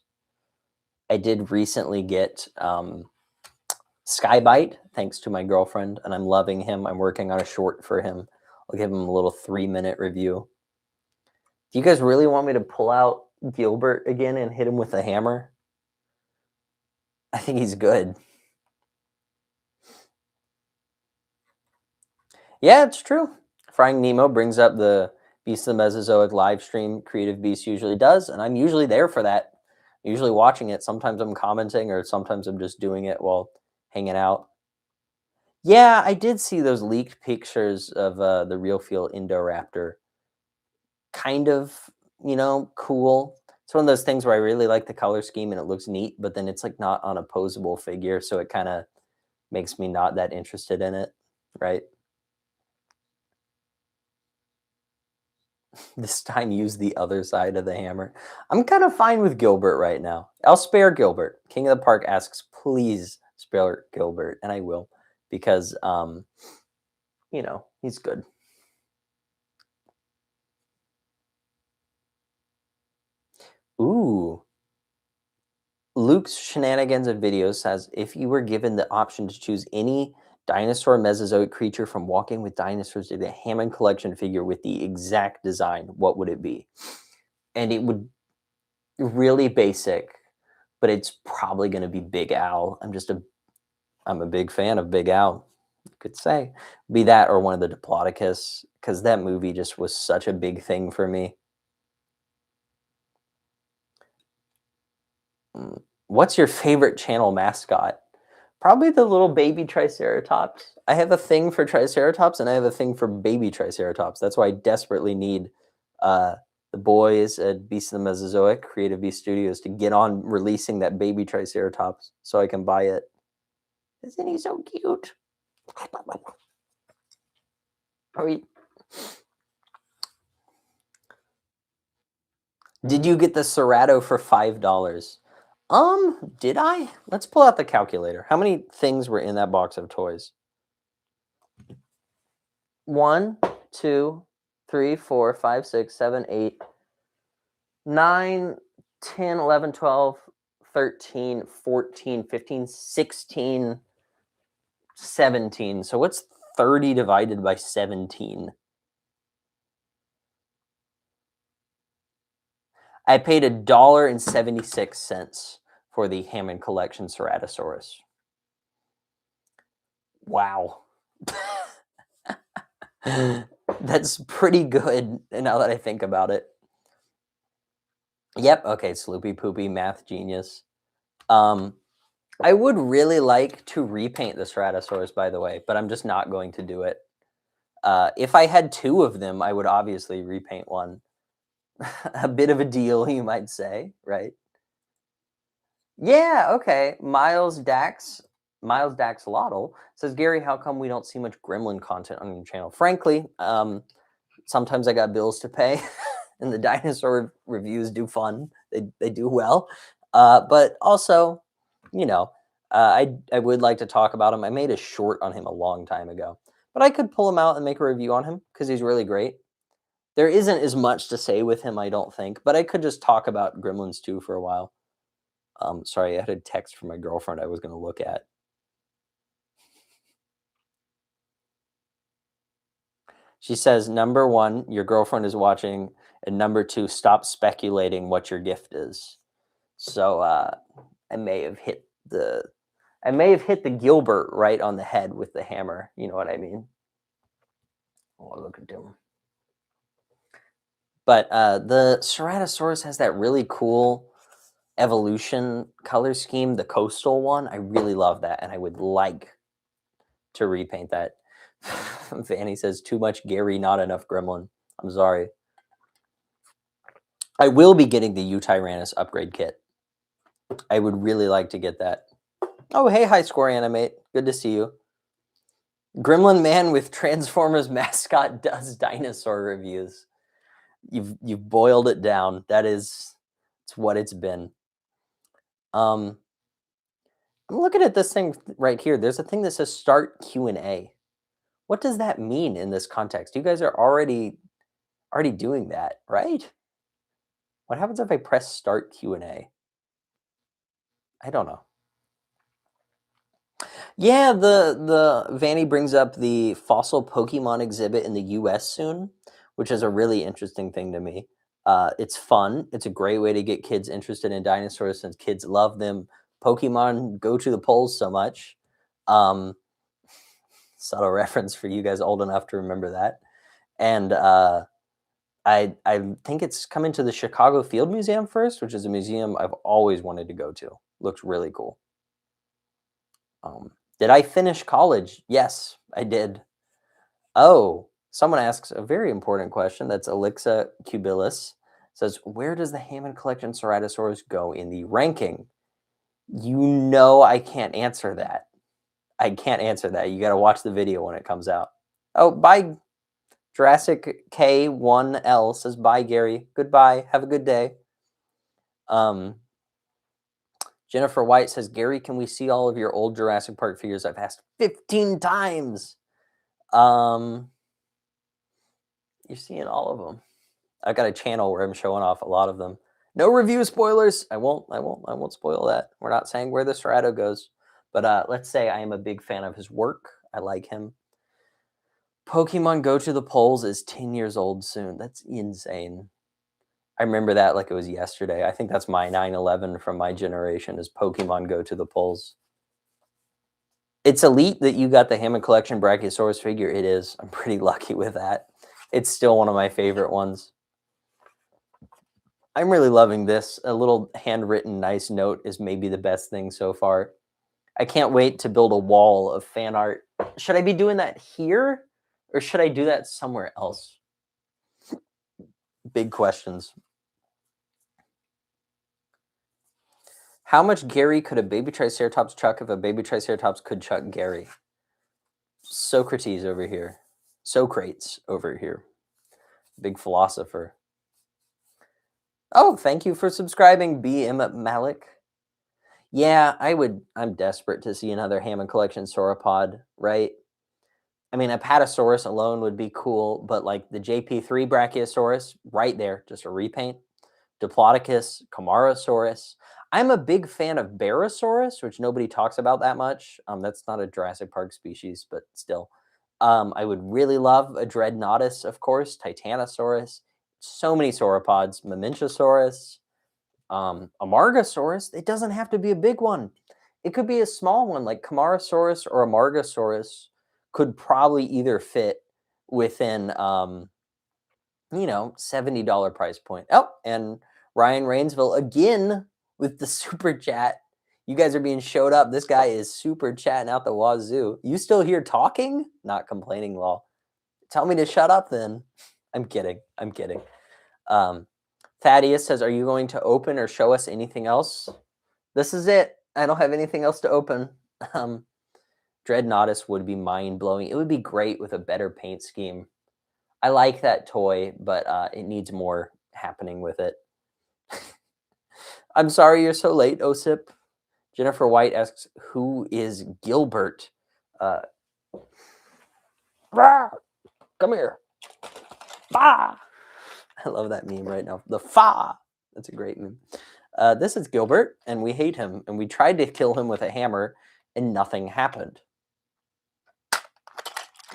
I did recently get Skybite, thanks to my girlfriend, and I'm loving him. I'm working on a short for him. I'll give him a little 3-minute review. Do you guys really want me to pull out Gilbert again and hit him with a hammer? I think he's good. Yeah, it's true. Frying Nemo brings up the Beast of the Mesozoic live stream Creative Beast usually does, and I'm usually there for that. I'm usually watching it. Sometimes I'm commenting, or sometimes I'm just doing it while hanging out. Yeah, I did see those leaked pictures of the Real Feel Indoraptor. Kind of, cool. It's one of those things where I really like the color scheme and it looks neat, but then it's like not on a posable figure, so it kind of makes me not that interested in it, right? This time use the other side of the hammer. I'm kind of fine with Gilbert right now. I'll spare Gilbert. King of the Park asks, please spare Gilbert, and I will, because he's good. Ooh. Luke's Shenanigans of Videos says, if you were given the option to choose any dinosaur Mesozoic creature from Walking with Dinosaurs to the Hammond collection figure with the exact design, what would it be? And it would really basic, but it's probably going to be Big Al. I'm just a I'm a big fan of Big Al. You could say. Be that or one of the Diplodocus, because that movie just was such a big thing for me. What's your favorite channel mascot? Probably the little baby Triceratops. I have a thing for Triceratops and I have a thing for baby Triceratops. That's why I desperately need uh, the boys at Beast of the Mesozoic, Creative Beast Studios, to get on releasing that baby Triceratops so I can buy it. Isn't he so cute? Did you get the Cerato for $5? Did I? Let's pull out the calculator. How many things were in that box of toys? 1, 2, 3, 4, 5, 6, 7, 8, 9, 10, 11, 12, 13, 14, 15, 16, 17. So what's 30 divided by 17? I paid $1.76 for the Hammond Collection Ceratosaurus. Wow. That's pretty good now that I think about it. Yep. Okay. Sloopy Poopy, math genius. I would really like to repaint the Ceratosaurus, by the way, but I'm just not going to do it. If I had 2 of them, I would obviously repaint one. A bit of a deal, you might say, right? Yeah. Okay. Miles Dax Lottle says, Gary, how come we don't see much Gremlin content on your channel? Frankly, sometimes I got bills to pay, and the dinosaur reviews do fun. They do well, but also, you know, I would like to talk about him. I made a short on him a long time ago, but I could pull him out and make a review on him because he's really great. There isn't as much to say with him, I don't think, but I could just talk about Gremlins 2 for a while. Sorry, I had a text from my girlfriend I was going to look at. She says, number 1, your girlfriend is watching, and number 2, stop speculating what your gift is. So I may have hit the Gilbert right on the head with the hammer. You know what I mean? Oh, look at him. But the Ceratosaurus has that really cool evolution color scheme, the coastal one. I really love that, and I would like to repaint that. Vanny says, too much Gary, not enough Gremlin. I'm sorry. I will be getting the Utyrannus upgrade kit. I would really like to get that. Oh, hey, High Score Animate. Good to see you. Gremlin Man with Transformers mascot does dinosaur reviews. You've boiled it down. It's what it's been. I'm looking at this thing right here. There's a thing that says start Q&A. What does that mean in this context? You guys are already doing that, right? What happens if I press start Q&A? I don't know. Yeah, the Vanny brings up the fossil Pokemon exhibit in the US soon, which is a really interesting thing to me. It's fun. It's a great way to get kids interested in dinosaurs since kids love them. Pokemon go to the polls so much. Subtle reference for you guys old enough to remember that. And I think it's coming to the Chicago Field Museum first, which is a museum I've always wanted to go to. Looks really cool. Did I finish college? Yes, I did. Oh, someone asks a very important question. That's Elixa Cubilis. Says, where does the Hammond Collection Ceratosaurus go in the ranking? You know I can't answer that. I can't answer that. You got to watch the video when it comes out. Oh, bye. Jurassic K1L says, bye, Gary. Goodbye. Have a good day. Jennifer White says, Gary, can we see all of your old Jurassic Park figures? I've asked 15 times. You're seeing all of them. I've got a channel where I'm showing off a lot of them. No review spoilers. I won't spoil that. We're not saying where the Cerato goes. But let's say I am a big fan of his work. I like him. Pokemon Go to the Polls is 10 years old soon. That's insane. I remember that like it was yesterday. I think that's my 9/11 from my generation is Pokemon Go to the Polls. It's elite that you got the Hammond Collection Brachiosaurus figure. It is. I'm pretty lucky with that. It's still one of my favorite ones. I'm really loving this. A little handwritten nice note is maybe the best thing so far. I can't wait to build a wall of fan art. Should I be doing that here or should I do that somewhere else? Big questions. How much Gary could a baby Triceratops chuck if a baby Triceratops could chuck Gary? Socrates over here. Socrates over here. Big philosopher. Oh, thank you for subscribing, BM Malik. Yeah, I'm desperate to see another Hammond Collection sauropod, right? I mean, Apatosaurus alone would be cool, but like the JP3 Brachiosaurus, right there, just a repaint. Diplodocus, Camarasaurus. I'm a big fan of Barosaurus, which nobody talks about that much. That's not a Jurassic Park species, but still. I would really love a Dreadnoughtus, of course, Titanosaurus. So many sauropods, Mamenchisaurus, Amargasaurus. It doesn't have to be a big one. It could be a small one, like Camarasaurus or Amargasaurus could probably either fit within, $70 price point. Oh, and Ryan Rainsville again with the super chat. You guys are being showed up. This guy is super chatting out the wazoo. You still here talking? Not complaining, law. Tell me to shut up then. I'm kidding. I'm kidding. Thaddeus says, are you going to open or show us anything else? This is it. I don't have anything else to open. Dreadnoughtus would be mind-blowing. It would be great with a better paint scheme. I like that toy, but it needs more happening with it. I'm sorry you're so late, Osip. Jennifer White asks, who is Gilbert? Come here. Fa! I love that meme right now. The fa! That's a great meme. This is Gilbert, and we hate him, and we tried to kill him with a hammer, and nothing happened.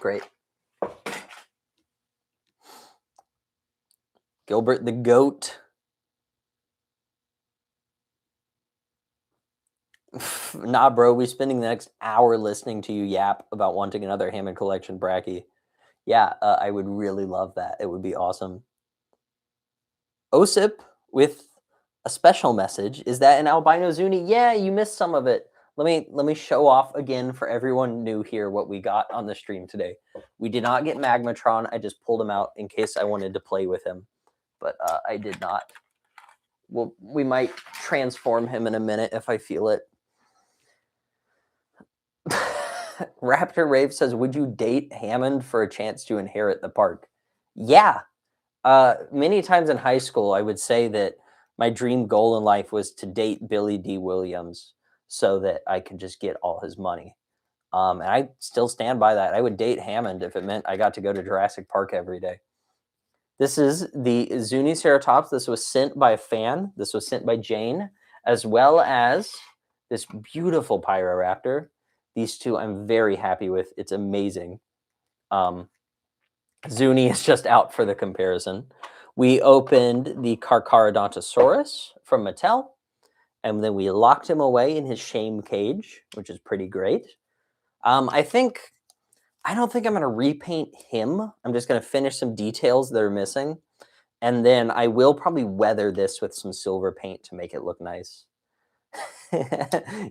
Great. Gilbert the goat. Nah, bro, we're spending the next hour listening to you yap about wanting another Hammond Collection Brachie. Yeah, I would really love that. It would be awesome. Osip with a special message. Is that an albino Zuni? Yeah, you missed some of it. Let me show off again for everyone new here what we got on the stream today. We did not get Magmatron. I just pulled him out in case I wanted to play with him, but I did not. Well, we might transform him in a minute if I feel it. Raptor Rave says, would you date Hammond for a chance to inherit the park? Yeah. Many times in high school, I would say that my dream goal in life was to date Billy D. Williams so that I could just get all his money. And I still stand by that. I would date Hammond if it meant I got to go to Jurassic Park every day. This is the Zuni Ceratops. This was sent by a fan. This was sent by Jane, as well as this beautiful Pyroraptor. These two I'm very happy with. It's amazing. Zuni is just out for the comparison. We opened the Carcharodontosaurus from Mattel, and then we locked him away in his shame cage, which is pretty great. I don't think I'm going to repaint him. I'm just going to finish some details that are missing, and then I will probably weather this with some silver paint to make it look nice.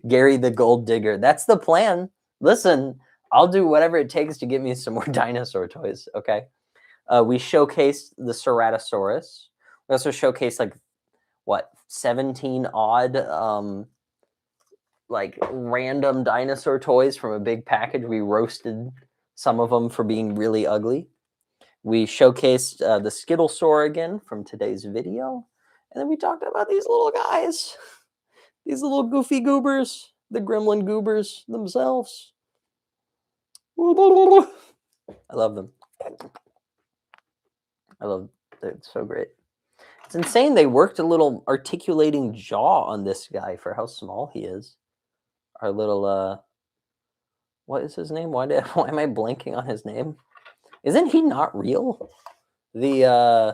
Gary the Gold Digger. That's the plan. Listen, I'll do whatever it takes to get me some more dinosaur toys, okay? We showcased the Ceratosaurus. We also showcased, 17 odd, random dinosaur toys from a big package. We roasted some of them for being really ugly. We showcased the Skittlesaur again from today's video. And then we talked about these little guys. These little goofy goobers, the gremlin goobers themselves. I love them. I love them. It's so great. It's insane they worked a little articulating jaw on this guy for how small he is. Our little, what is his name? Why am I blanking on his name? Isn't he not real? Dang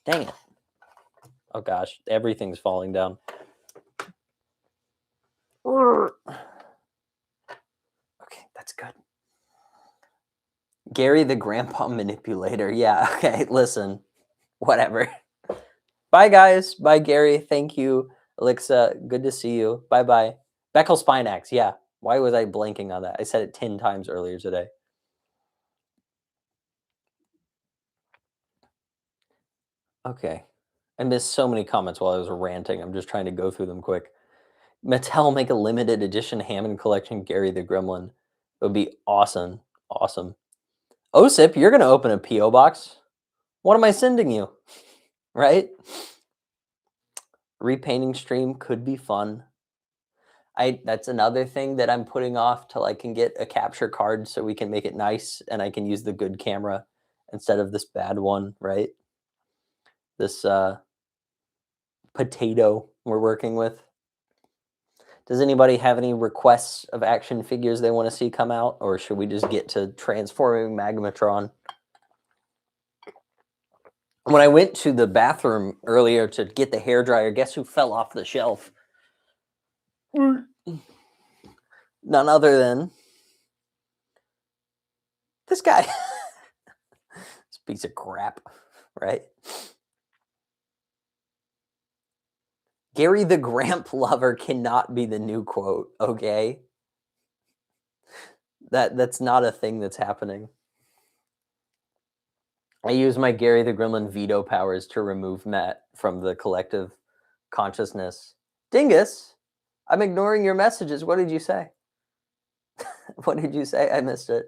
it. Oh gosh, everything's falling down. That's good. Gary the Grandpa Manipulator. Yeah, okay, listen. Whatever. Bye, guys. Bye, Gary. Thank you. Alexa, good to see you. Bye-bye. Beckel Spinax. Yeah. Why was I blanking on that? I said it 10 times earlier today. Okay. I missed so many comments while I was ranting. I'm just trying to go through them quick. Mattel make a limited edition Hammond collection Gary the Gremlin. It would be awesome. Awesome. OSIP, you're going to open a P.O. box. What am I sending you? Right? Repainting stream could be fun. That's another thing that I'm putting off till I can get a capture card so we can make it nice and I can use the good camera instead of this bad one, right? This potato we're working with. Does anybody have any requests of action figures they want to see come out, or should we just get to transforming Magmatron? When I went to the bathroom earlier to get the hairdryer, guess who fell off the shelf? None other than this guy. This piece of crap, right? Gary the Gramp Lover cannot be the new quote, okay? That's not a thing that's happening. I use my Gary the Gremlin veto powers to remove Matt from the collective consciousness. Dingus, I'm ignoring your messages. What did you say? What did you say? I missed it.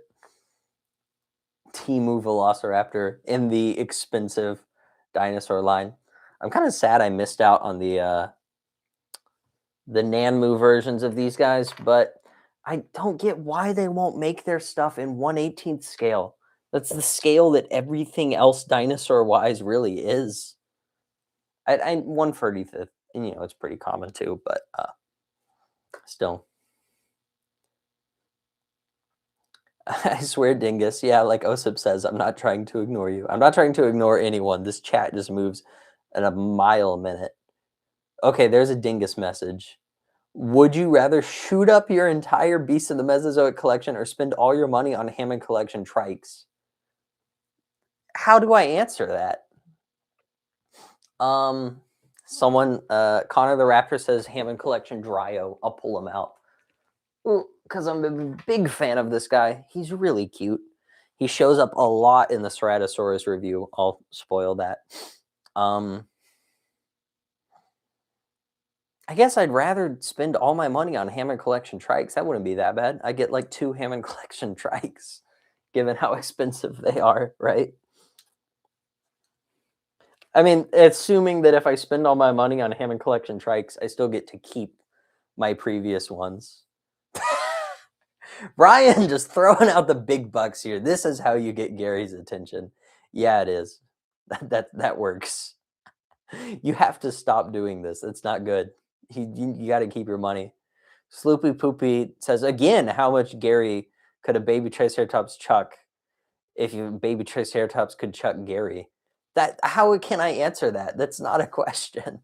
Temu Velociraptor in the expensive dinosaur line. I'm kind of sad I missed out on the Nanmu versions of these guys, but I don't get why they won't make their stuff in 1/18th scale. That's the scale that everything else dinosaur-wise really is. I 1/35th, and you know, it's pretty common too, but still. I swear, Dingus. Yeah, like Osip says, I'm not trying to ignore you. I'm not trying to ignore anyone. This chat just moves at a mile a minute. Okay, there's a Dingus message. Would you rather shoot up your entire Beasts of the Mesozoic collection or spend all your money on Hammond collection trikes? How do I answer that? Someone, Connor the Raptor says Hammond collection Dryo. I'll pull him out. Because I'm a big fan of this guy. He's really cute. He shows up a lot in the Ceratosaurus review. I'll spoil that. I guess I'd rather spend all my money on Hammond collection trikes. That wouldn't be that bad. I get like 2 Hammond collection trikes, given how expensive they are, right? I mean, assuming that if I spend all my money on Hammond collection trikes, I still get to keep my previous ones. Brian just throwing out the big bucks here. This is how you get Gary's attention. Yeah, it is. That works. You have to stop doing this. It's not good. You got to keep your money. Sloopy Poopy says, again, how much Gary could a baby Triceratops chuck if you baby Triceratops could chuck Gary? How can I answer that? That's not a question.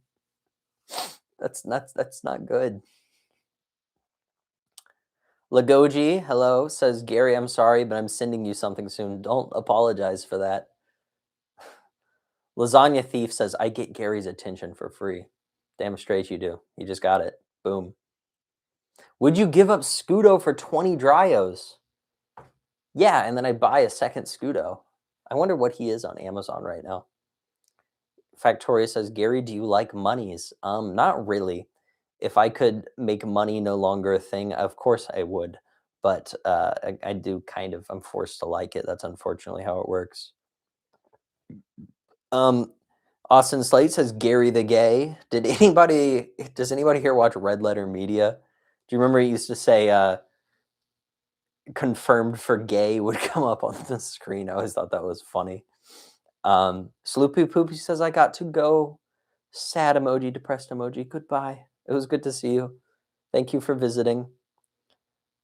That's not good. Lagoji, hello, says, Gary, I'm sorry, but I'm sending you something soon. Don't apologize for that. Lasagna Thief says, I get Gary's attention for free. Damn straight you do. You just got it. Boom. Would you give up Scudo for 20 Dryos? Yeah, and then I buy a second Scudo. I wonder what he is on Amazon right now. Factoria says, Gary, do you like monies? Not really. If I could make money no longer a thing, of course I would. But I do kind of, I'm forced to like it. That's unfortunately how it works. Austin Slate says, Gary the Gay. Does anybody here watch Red Letter Media? Do you remember he used to say, confirmed for gay would come up on the screen? I always thought that was funny. Sloopy Poopy says, I got to go. Sad emoji, depressed emoji. Goodbye. It was good to see you. Thank you for visiting.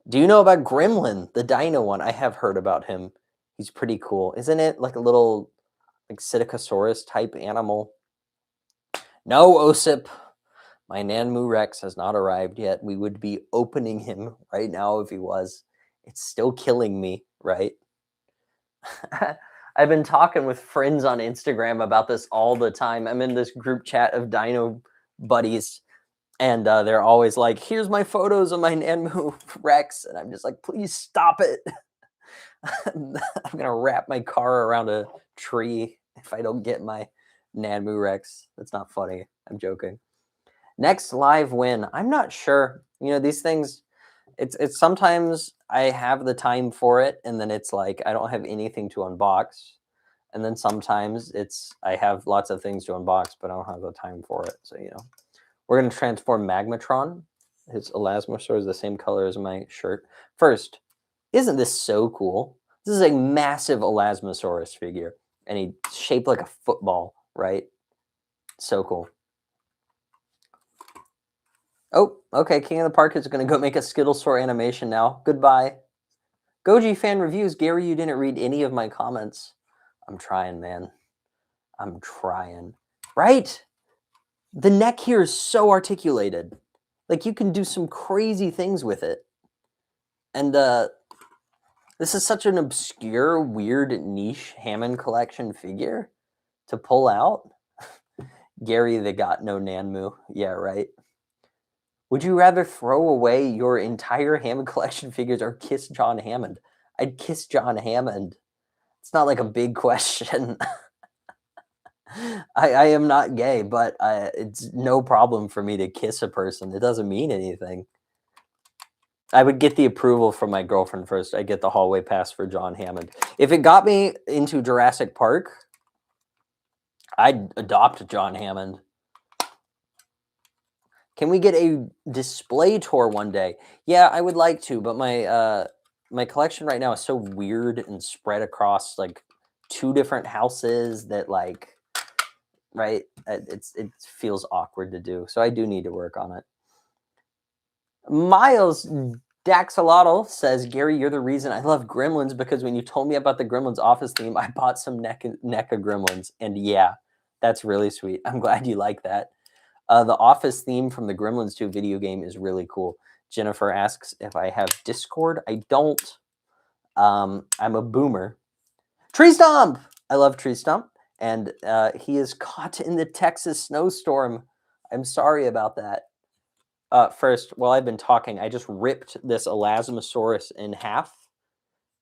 Do you know about Gremlin, the dino one? I have heard about him. He's pretty cool. Isn't it like a little like Ceratosaurus type animal? No, Osip. My Nanmu Rex has not arrived yet. We would be opening him right now if he was. It's still killing me, right? I've been talking with friends on Instagram about this all the time. I'm in this group chat of dino buddies, and they're always like, here's my photos of my Nanmu Rex. And I'm just like, please stop it. I'm going to wrap my car around a tree if I don't get my Nanmu Rex. That's not funny. I'm joking. Next live win. I'm not sure. You know, these things, it's sometimes I have the time for it, and then it's like I don't have anything to unbox. And then sometimes it's I have lots of things to unbox, but I don't have the time for it. So, you know, we're going to transform Magmatron. His Elasmosaur is the same color as my shirt. First, isn't this so cool? This is a massive Elasmosaurus figure, and he's shaped like a football, right? So cool. Oh, okay. King of the Park is going to go make a Skittlesaur animation now. Goodbye. Goji fan reviews. Gary, you didn't read any of my comments. I'm trying, man. I'm trying. Right? The neck here is so articulated. Like, you can do some crazy things with it. And this is such an obscure, weird, niche Hammond collection figure to pull out. Gary, they got no Nanmu. Yeah, right. Would you rather throw away your entire Hammond collection figures or kiss John Hammond? I'd kiss John Hammond. It's not like a big question. I am not gay, but it's no problem for me to kiss a person. It doesn't mean anything. I would get the approval from my girlfriend first. I'd get the hallway pass for John Hammond. If it got me into Jurassic Park, I'd adopt John Hammond. Can we get a display tour one day? Yeah, I would like to, but my collection right now is so weird and spread across like 2 different houses that like, right? It feels awkward to do. So I do need to work on it. Miles Daxolotl says, Gary, you're the reason I love Gremlins, because when you told me about the Gremlins office theme, I bought some NECA Gremlins. And yeah, that's really sweet. I'm glad you like that. The office theme from the Gremlins 2 video game is really cool. Jennifer asks if I have Discord. I don't. I'm a boomer. Tree Stomp! I love Tree Stomp. And he is caught in the Texas snowstorm. I'm sorry about that. First, while I've been talking, I just ripped this Elasmosaurus in half.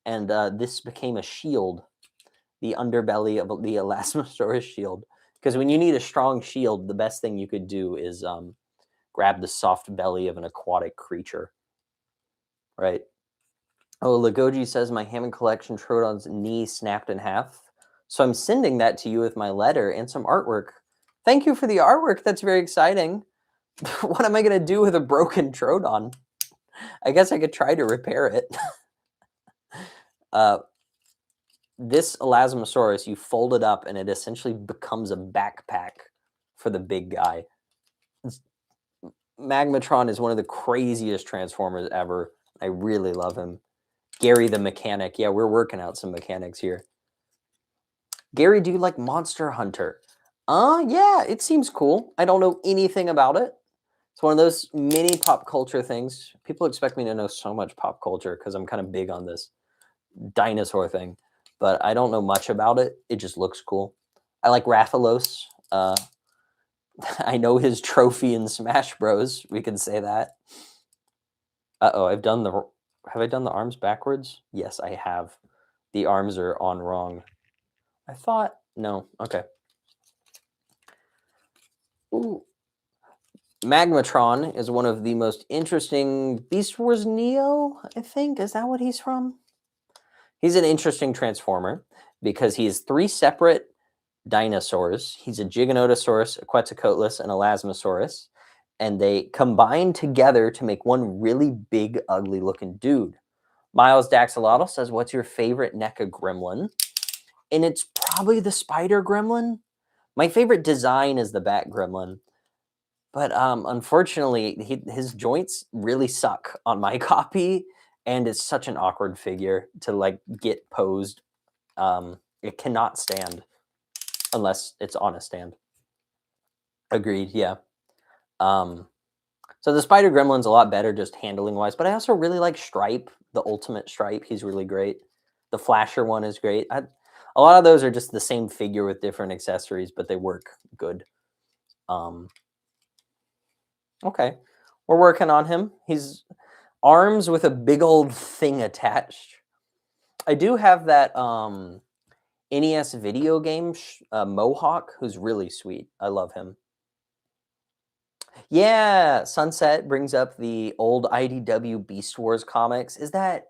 And this became a shield. The underbelly of the Elasmosaurus shield. Because when you need a strong shield, the best thing you could do is grab the soft belly of an aquatic creature. Right? Oh, Lagoji says my Hammond collection Troodon's knee snapped in half. So I'm sending that to you with my letter and some artwork. Thank you for the artwork. That's very exciting. What am I going to do with a broken Troodon? I guess I could try to repair it. This Elasmosaurus, you fold it up and it essentially becomes a backpack for the big guy. Magmatron is one of the craziest Transformers ever. I really love him. Gary the mechanic. Yeah, we're working out some mechanics here. Gary, do you like Monster Hunter? Yeah, it seems cool. I don't know anything about it. It's one of those mini pop culture things. People expect me to know so much pop culture because I'm kind of big on this dinosaur thing. But I don't know much about it. It just looks cool. I like Rathalos. I know his trophy in Smash Bros. We can say that. Uh-oh, have I done the arms backwards? Yes, I have. The arms are on wrong. I thought, no, okay. Ooh. Magmatron is one of the most interesting Beast Wars Neo, I think. Is that what he's from? He's an interesting Transformer because he has 3 separate dinosaurs. He's a Giganotosaurus, a Quetzalcoatlus, and a Elasmosaurus. And they combine together to make one really big, ugly-looking dude. Miles Daxolotl says, what's your favorite NECA Gremlin? And it's probably the Spider Gremlin. My favorite design is the Bat Gremlin. But unfortunately, his joints really suck on my copy. And it's such an awkward figure to like get posed. It cannot stand unless it's on a stand. Agreed, yeah. So the Spider Gremlin's a lot better just handling wise, but I also really like Stripe, the ultimate Stripe. He's really great. The Flasher one is great. A lot of those are just the same figure with different accessories, but they work good. Okay, we're working on him. He's arms with a big old thing attached. I do have that NES video game Mohawk, who's really sweet. I love him. Yeah, Sunset brings up the old IDW Beast Wars comics. Is that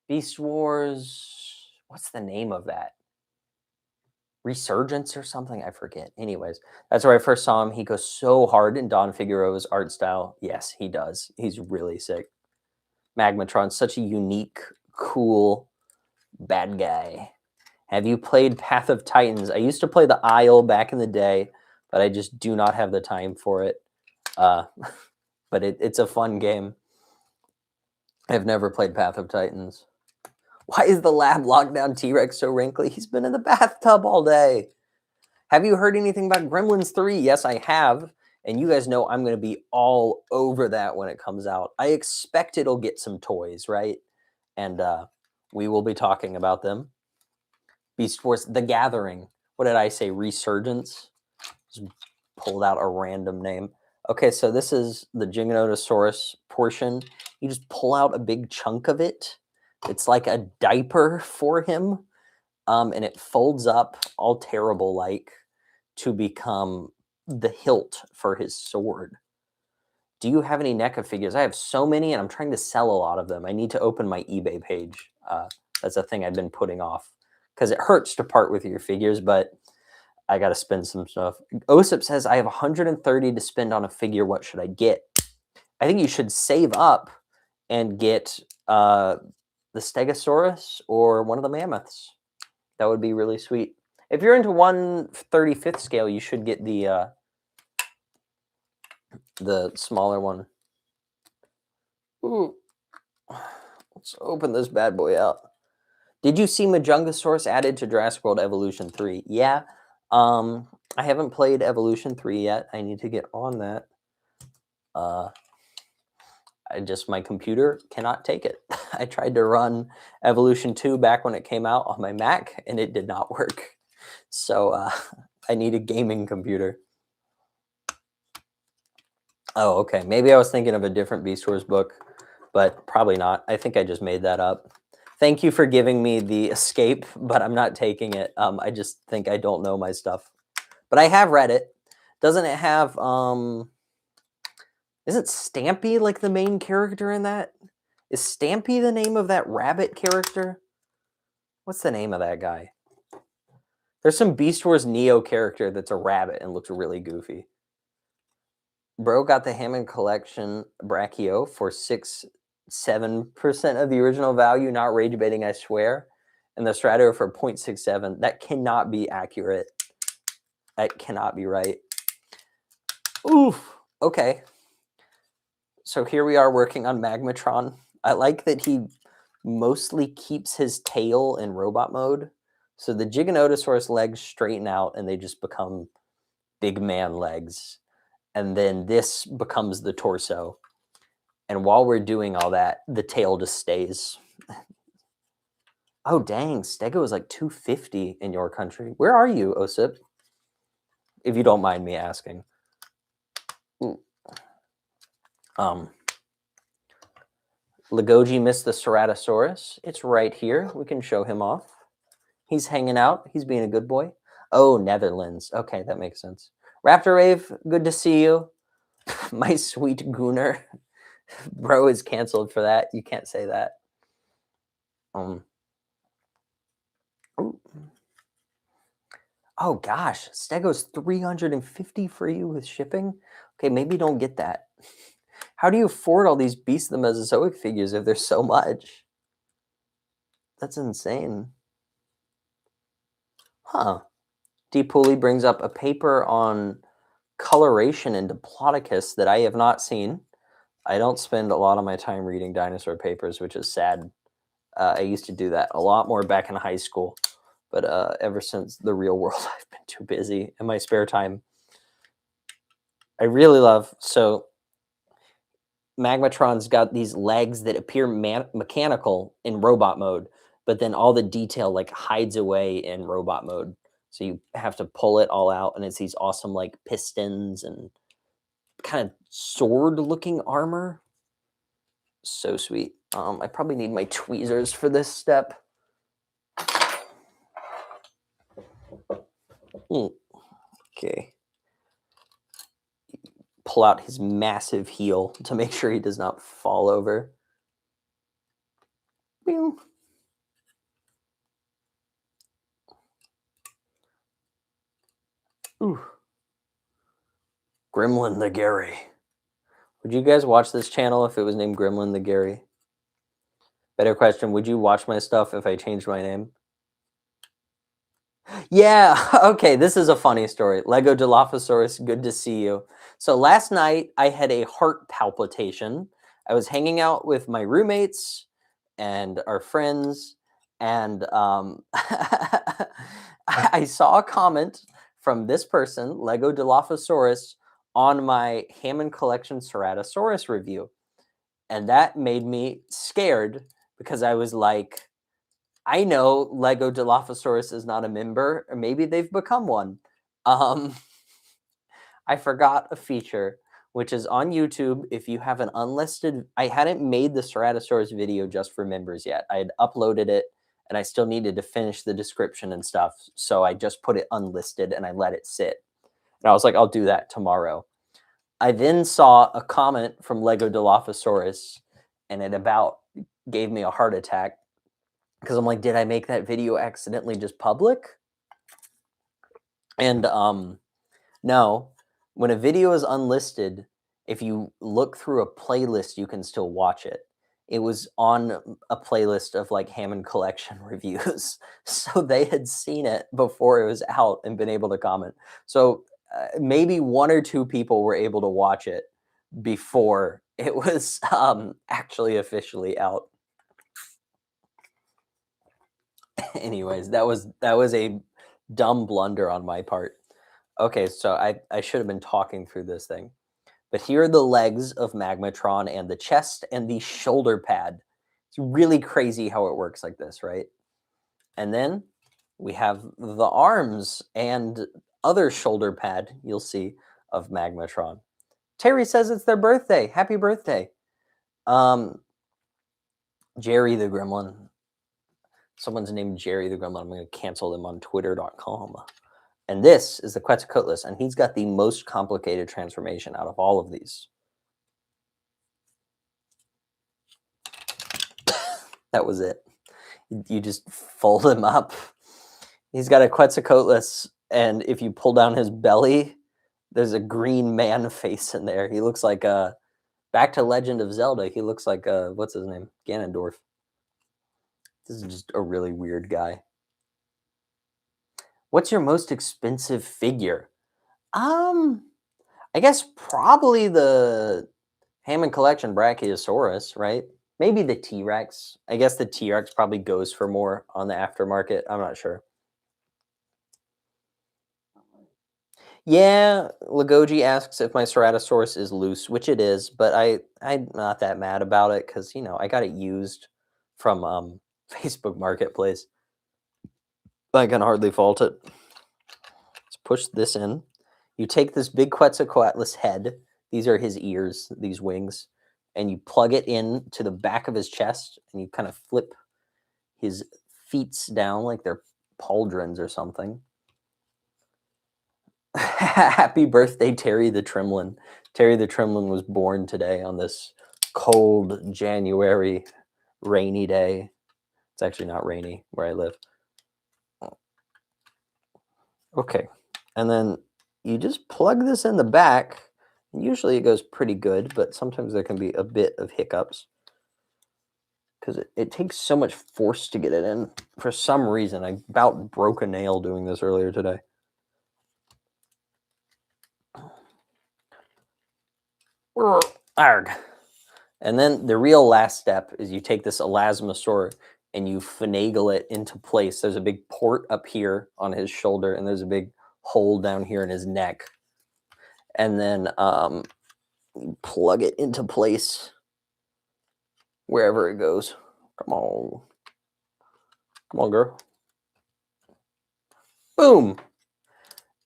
Beast Wars? What's the name of that? Resurgence or something? I forget. Anyways, that's where I first saw him. He goes so hard in Don Figueroa's art style. Yes, he does. He's really sick. Magmatron's such a unique, cool bad guy. Have you played Path of Titans? I used to play the Isle back in the day, but I just do not have the time for it. But it's a fun game. I've never played Path of Titans. Why is the lab lockdown T-Rex so wrinkly? He's been in the bathtub all day. Have you heard anything about Gremlins 3? Yes, I have. And you guys know I'm going to be all over that when it comes out. I expect it'll get some toys, right? And we will be talking about them. Beast Wars, The Gathering. What did I say? Resurgence? Just pulled out a random name. Okay, so this is the Giganotosaurus portion. You just pull out a big chunk of it. It's like a diaper for him. And it folds up all terrible-like to become the hilt for his sword. Do you have any NECA figures? I have so many, and I'm trying to sell a lot of them. I need to open my eBay page. That's a thing I've been putting off because it hurts to part with your figures, but I got to spend some stuff. Osip says, I have 130 to spend on a figure. What should I get? I think you should save up and get the Stegosaurus or one of the mammoths. That would be really sweet. If you're into 1/35th scale, you should get the smaller one. Ooh. Let's open this bad boy out. Did you see Majungasaurus added to Jurassic World Evolution 3? Yeah. I haven't played Evolution 3 yet. I need to get on that. My computer cannot take it. I tried to run Evolution 2 back when it came out on my Mac, and it did not work. So I need a gaming computer. Oh, okay. Maybe I was thinking of a different Beast Wars book, but probably not. I think I just made that up. Thank you for giving me the escape, but I'm not taking it. I just think I don't know my stuff. But I have read it. Doesn't it have... Isn't Stampy like the main character in that? Is Stampy the name of that rabbit character? What's the name of that guy? There's some Beast Wars Neo character that's a rabbit and looks really goofy. Bro got the Hammond collection Brachio for 6.7% of the original value. Not rage baiting, I swear. And the Strato for 0.67. That cannot be accurate. That cannot be right. Oof. Okay. So here we are working on Magmatron. I like that he mostly keeps his tail in robot mode. So the Giganotosaurus legs straighten out and they just become big man legs. And then this becomes the torso. And while we're doing all that, the tail just stays. Oh, dang. Stego is like 250 in your country. Where are you, Osip? If you don't mind me asking. Ooh. Lagoji missed the Ceratosaurus. It's right here. We can show him off. He's hanging out. He's being a good boy. Oh, Netherlands. Okay, that makes sense. Raptor Rave, good to see you. My sweet Gooner. Bro is canceled for that. You can't say that. Oh, gosh. Stego's 350 for you with shipping? Okay, maybe don't get that. How do you afford all these Beasts of the Mesozoic figures if there's so much? That's insane. Huh. D. Pooley brings up a paper on coloration in Diplodocus that I have not seen. I don't spend a lot of my time reading dinosaur papers, which is sad. I used to do that a lot more back in high school. But ever since the real world, I've been too busy in my spare time. I really love... So Magmatron's got these legs that appear mechanical in robot mode, but then all the detail like hides away in robot mode. So you have to pull it all out, and it's these awesome like pistons and kind of sword-looking armor. So sweet. I probably need my tweezers for this step. Okay. Pull out his massive heel to make sure he does not fall over. Boom. Ooh. Gremlin the Gary. Would you guys watch this channel if it was named Gremlin the Gary? Better question, would you watch my stuff if I changed my name? Yeah, okay, this is a funny story. Lego Dilophosaurus, good to see you. So last night, I had a heart palpitation. I was hanging out with my roommates and our friends, and I saw a comment from this person, Lego Dilophosaurus, on my Hammond Collection Ceratosaurus review. And that made me scared because I was like, I know Lego Dilophosaurus is not a member, or maybe they've become one. I forgot a feature, which is on YouTube. If you have an unlisted, I hadn't made the Ceratosaurus video just for members yet. I had uploaded it, and I still needed to finish the description and stuff. So I just put it unlisted, and I let it sit. And I was like, I'll do that tomorrow. I then saw a comment from Lego Dilophosaurus, and it about gave me a heart attack. Because I'm like, did I make that video accidentally just public? And no, when a video is unlisted, if you look through a playlist, you can still watch it. It was on a playlist of like Hammond Collection reviews. So they had seen it before it was out and been able to comment. So maybe 1 or 2 people were able to watch it before it was actually officially out. Anyways, that was a dumb blunder on my part. Okay, so I should have been talking through this thing. But here are the legs of Magmatron and the chest and the shoulder pad. It's really crazy how it works like this, right? And then we have the arms and other shoulder pad, you'll see, of Magmatron. Terry says it's their birthday. Happy birthday. Jerry the Gremlin. Someone's named Jerry the Gremlin. I'm going to cancel them on twitter.com. And this is the Quetzalcoatlus, and he's got the most complicated transformation out of all of these. That was it. You just fold him up. He's got a Quetzalcoatlus, and if you pull down his belly, there's a green man face in there. He looks like back to Legend of Zelda. He looks like what's his name? Ganondorf. This is just a really weird guy. What's your most expensive figure? I guess probably the Hammond Collection Brachiosaurus, right? Maybe the T-Rex. I guess the T-Rex probably goes for more on the aftermarket. I'm not sure. Yeah, Lagoji asks if my Ceratosaurus is loose, which it is, but I'm not that mad about it because, you know, I got it used from Facebook Marketplace. I can hardly fault it. Let's push this in. You take this big Quetzalcoatlus head. These are his ears, these wings. And you plug it in to the back of his chest, and you kind of flip his feet down like they're pauldrons or something. Happy birthday, Terry the Tremlin. Terry the Tremlin was born today on this cold January rainy day. It's actually not rainy where I live. Okay, and then you just plug this in the back. Usually it goes pretty good, but sometimes there can be a bit of hiccups because it takes so much force to get it in. For some reason, I about broke a nail doing this earlier today. Arg. And then the real last step is you take this elasmosaur and you finagle it into place. There's a big port up here on his shoulder, and there's a big hole down here in his neck. And then Plug it into place wherever it goes. Come on. Come on, girl. Boom.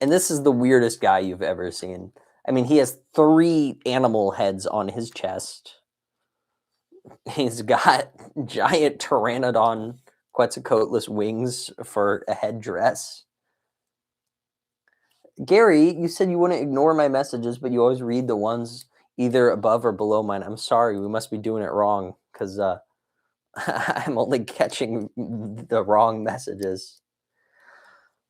And this is the weirdest guy you've ever seen. I mean, he has 3 animal heads on his chest. He's got giant pteranodon Quetzalcoatlus wings for a headdress. Gary, you said you wouldn't ignore my messages, but you always read the ones either above or below mine. I'm sorry, we must be doing it wrong because I'm only catching the wrong messages.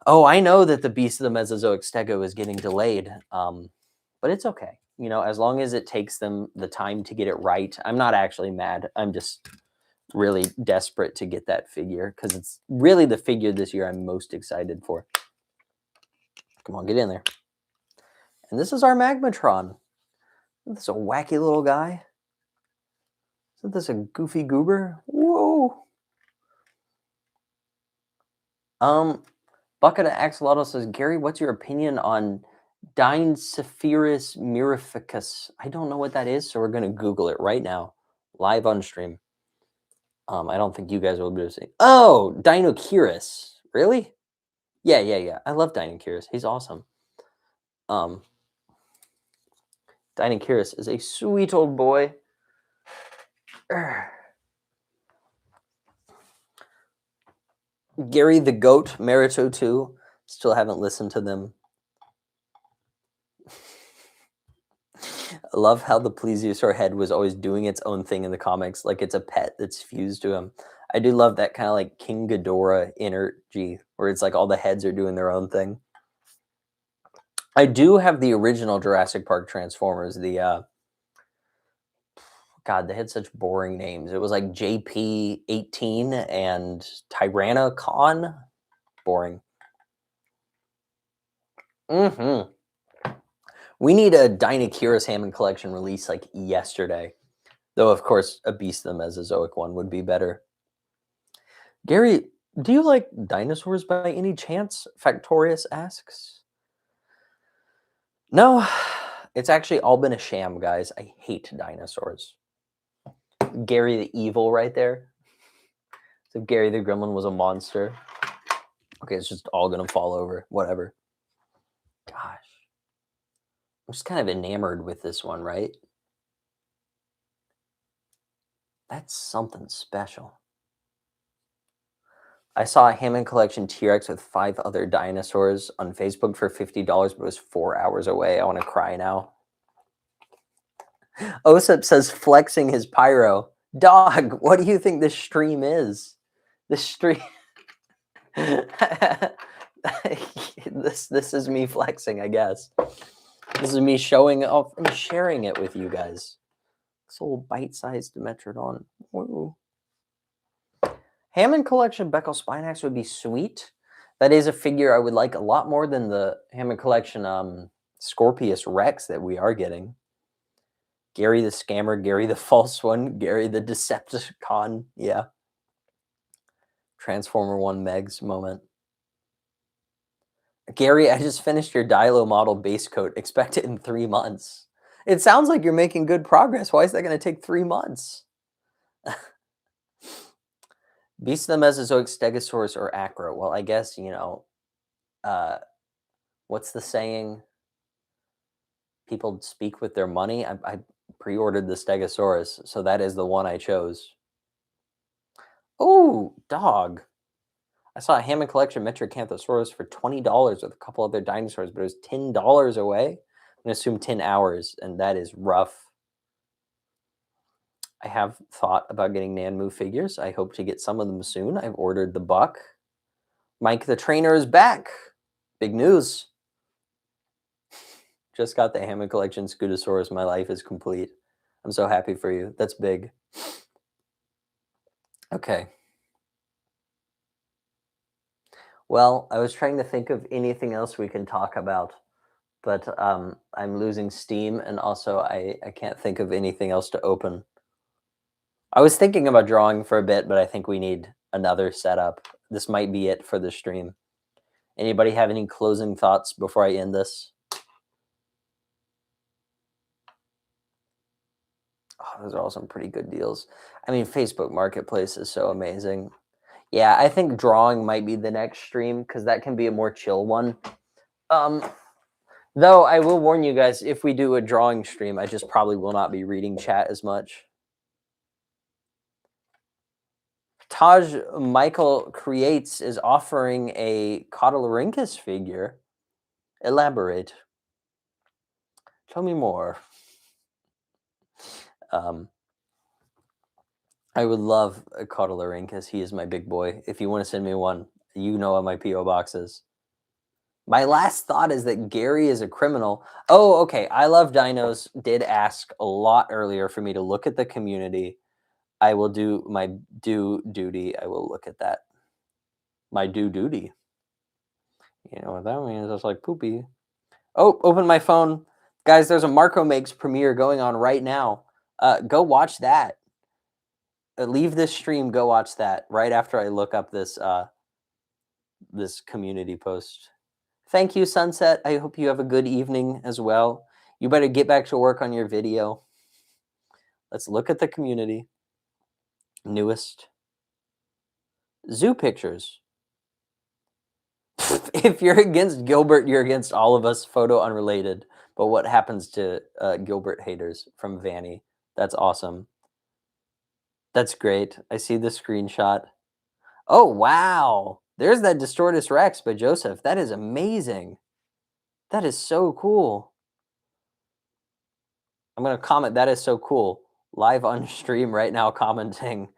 Oh, I know that the Beast of the Mesozoic Stego is getting delayed, but it's okay. You know, as long as it takes them the time to get it right. I'm not actually mad. I'm just really desperate to get that figure because it's really the figure this year I'm most excited for. Come on, get in there. And this is our Magmatron. Isn't this a wacky little guy? Isn't this a goofy goober? Whoa. Bucket of Axolotl says, Gary, what's your opinion on Diencephalus mirificus? I don't know what that is, so we're going to Google it right now, live on stream. I don't think you guys will be able to see. Oh, Dinochirus. Really? Yeah. I love Dinochirus. He's awesome. Dinochirus is a sweet old boy. Gary the Goat, Merito 2. Still haven't listened to them. I love how the plesiosaur head was always doing its own thing in the comics, like it's a pet that's fused to him. I do love that kind of like King Ghidorah energy, where it's like all the heads are doing their own thing. I do have the original Jurassic Park Transformers, the God, they had such boring names. It was like JP-18 and Tyrannicon. Boring. We need a Dinochirus Hammond collection release like yesterday. Though, of course, a Beast of the Mesozoic one would be better. Gary, do you like dinosaurs by any chance? Factorius asks. No, it's actually all been a sham, guys. I hate dinosaurs. Gary the Evil right there. So Gary the Gremlin was a monster. Okay, it's just all going to fall over. Whatever. Gosh. I'm just kind of enamored with this one, right? That's something special. I saw a Hammond Collection T-Rex with 5 other dinosaurs on Facebook for $50, but it was 4 hours away. I want to cry now. Osip says flexing his pyro. Dog, what do you think this stream is? This stream... this is me flexing, I guess. This is me showing off and sharing it with you guys. This little bite-sized Dimetrodon. Whoa. Hammond Collection Beckel Spinax would be sweet. That is a figure I would like a lot more than the Hammond Collection Scorpius Rex that we are getting. Gary the Scammer, Gary the False One, Gary the Decepticon. Yeah. Transformer 1 Megs moment. Gary, I just finished your Dilo model base coat. Expect it in 3 months. It sounds like you're making good progress. Why is that going to take 3 months? Beast of the Mesozoic Stegosaurus or Acro? Well, I guess, you know, what's the saying? People speak with their money. I pre-ordered the Stegosaurus, so that is the one I chose. Oh, dog. I saw a Hammond Collection Metrocanthosaurus for $20 with a couple other dinosaurs, but it was $10 away. I'm going to assume 10 hours, and that is rough. I have thought about getting Nanmu figures. I hope to get some of them soon. I've ordered the Buck. Mike the Trainer is back. Big news. Just got the Hammond Collection Scutosaurus. My life is complete. I'm so happy for you. That's big. Okay. Well, I was trying to think of anything else we can talk about, but I'm losing steam, and also I can't think of anything else to open. I was thinking about drawing for a bit, but I think we need another setup. This might be it for the stream. Anybody have any closing thoughts before I end this? those are all some pretty good deals. I mean, Facebook Marketplace is so amazing. Yeah, I think drawing might be the next stream because that can be a more chill one. Though I will warn you guys, if we do a drawing stream, I just probably will not be reading chat as much. Taj Michael Creates is offering a Cotylorinchus figure. Elaborate. Tell me more. I would love a Cotylorinchus. He is my big boy. If you want to send me one, you know what my P.O. box is. My last thought is that Gary is a criminal. Oh, okay. I Love Dinos did ask a lot earlier for me to look at the community. I will do my duty. I will look at that. My duty. You know what that means? It's like poopy. Oh, open my phone. Guys, there's a Marco Makes premiere going on right now. Go watch that. Leave this stream, go watch that right after I look up this this community post. Thank you, Sunset. I hope you have a good evening as well. You better get back to work on your video. Let's look at the community. Newest. Zoo pictures. If you're against Gilbert, you're against all of us. Photo unrelated. But what happens to Gilbert haters from Vanny? That's awesome. That's great. I see the screenshot. Oh, wow. There's that Distortus Rex by Joseph. That is amazing. That is so cool. I'm going to comment. That is so cool. Live on stream right now commenting.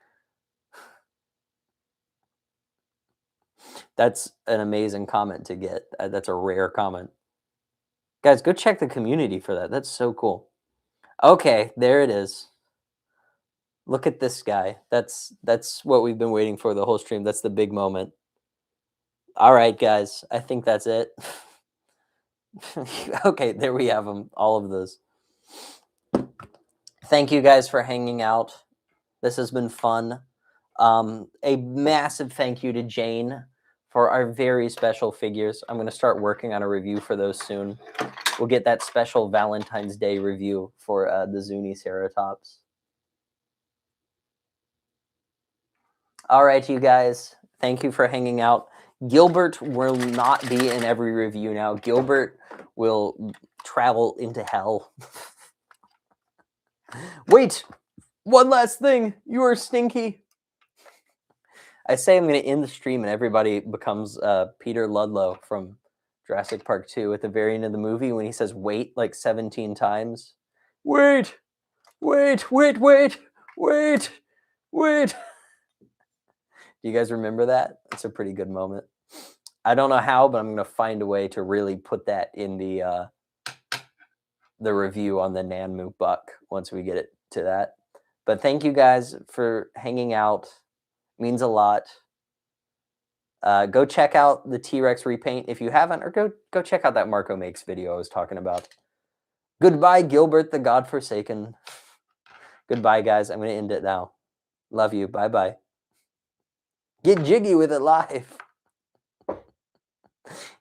That's an amazing comment to get. That's a rare comment. Guys, go check the community for that. That's so cool. Okay, there it is. Look at this guy. That's what we've been waiting for the whole stream. That's the big moment. All right, guys. I think that's it. Okay, there we have them. All of those. Thank you guys for hanging out. This has been fun. A massive thank you to Jane for our very special figures. I'm going to start working on a review for those soon. We'll get that special Valentine's Day review for the Zuni Ceratops. All right, you guys. Thank you for hanging out. Gilbert will not be in every review now. Gilbert will travel into hell. Wait, one last thing. You are stinky. I say I'm going to end the stream and everybody becomes Peter Ludlow from Jurassic Park 2 at the very end of the movie when he says wait like 17 times. Wait, wait, wait, wait, wait, wait. Do you guys remember that? It's a pretty good moment. I don't know how, but I'm going to find a way to really put that in the review on the Nanmu Buck once we get it to that. But thank you guys for hanging out. It means a lot. Go check out the T-Rex repaint if you haven't, or go check out that Marco Makes video I was talking about. Goodbye, Gilbert the Godforsaken. Goodbye, guys. I'm going to end it now. Love you. Bye-bye. Get jiggy with it live.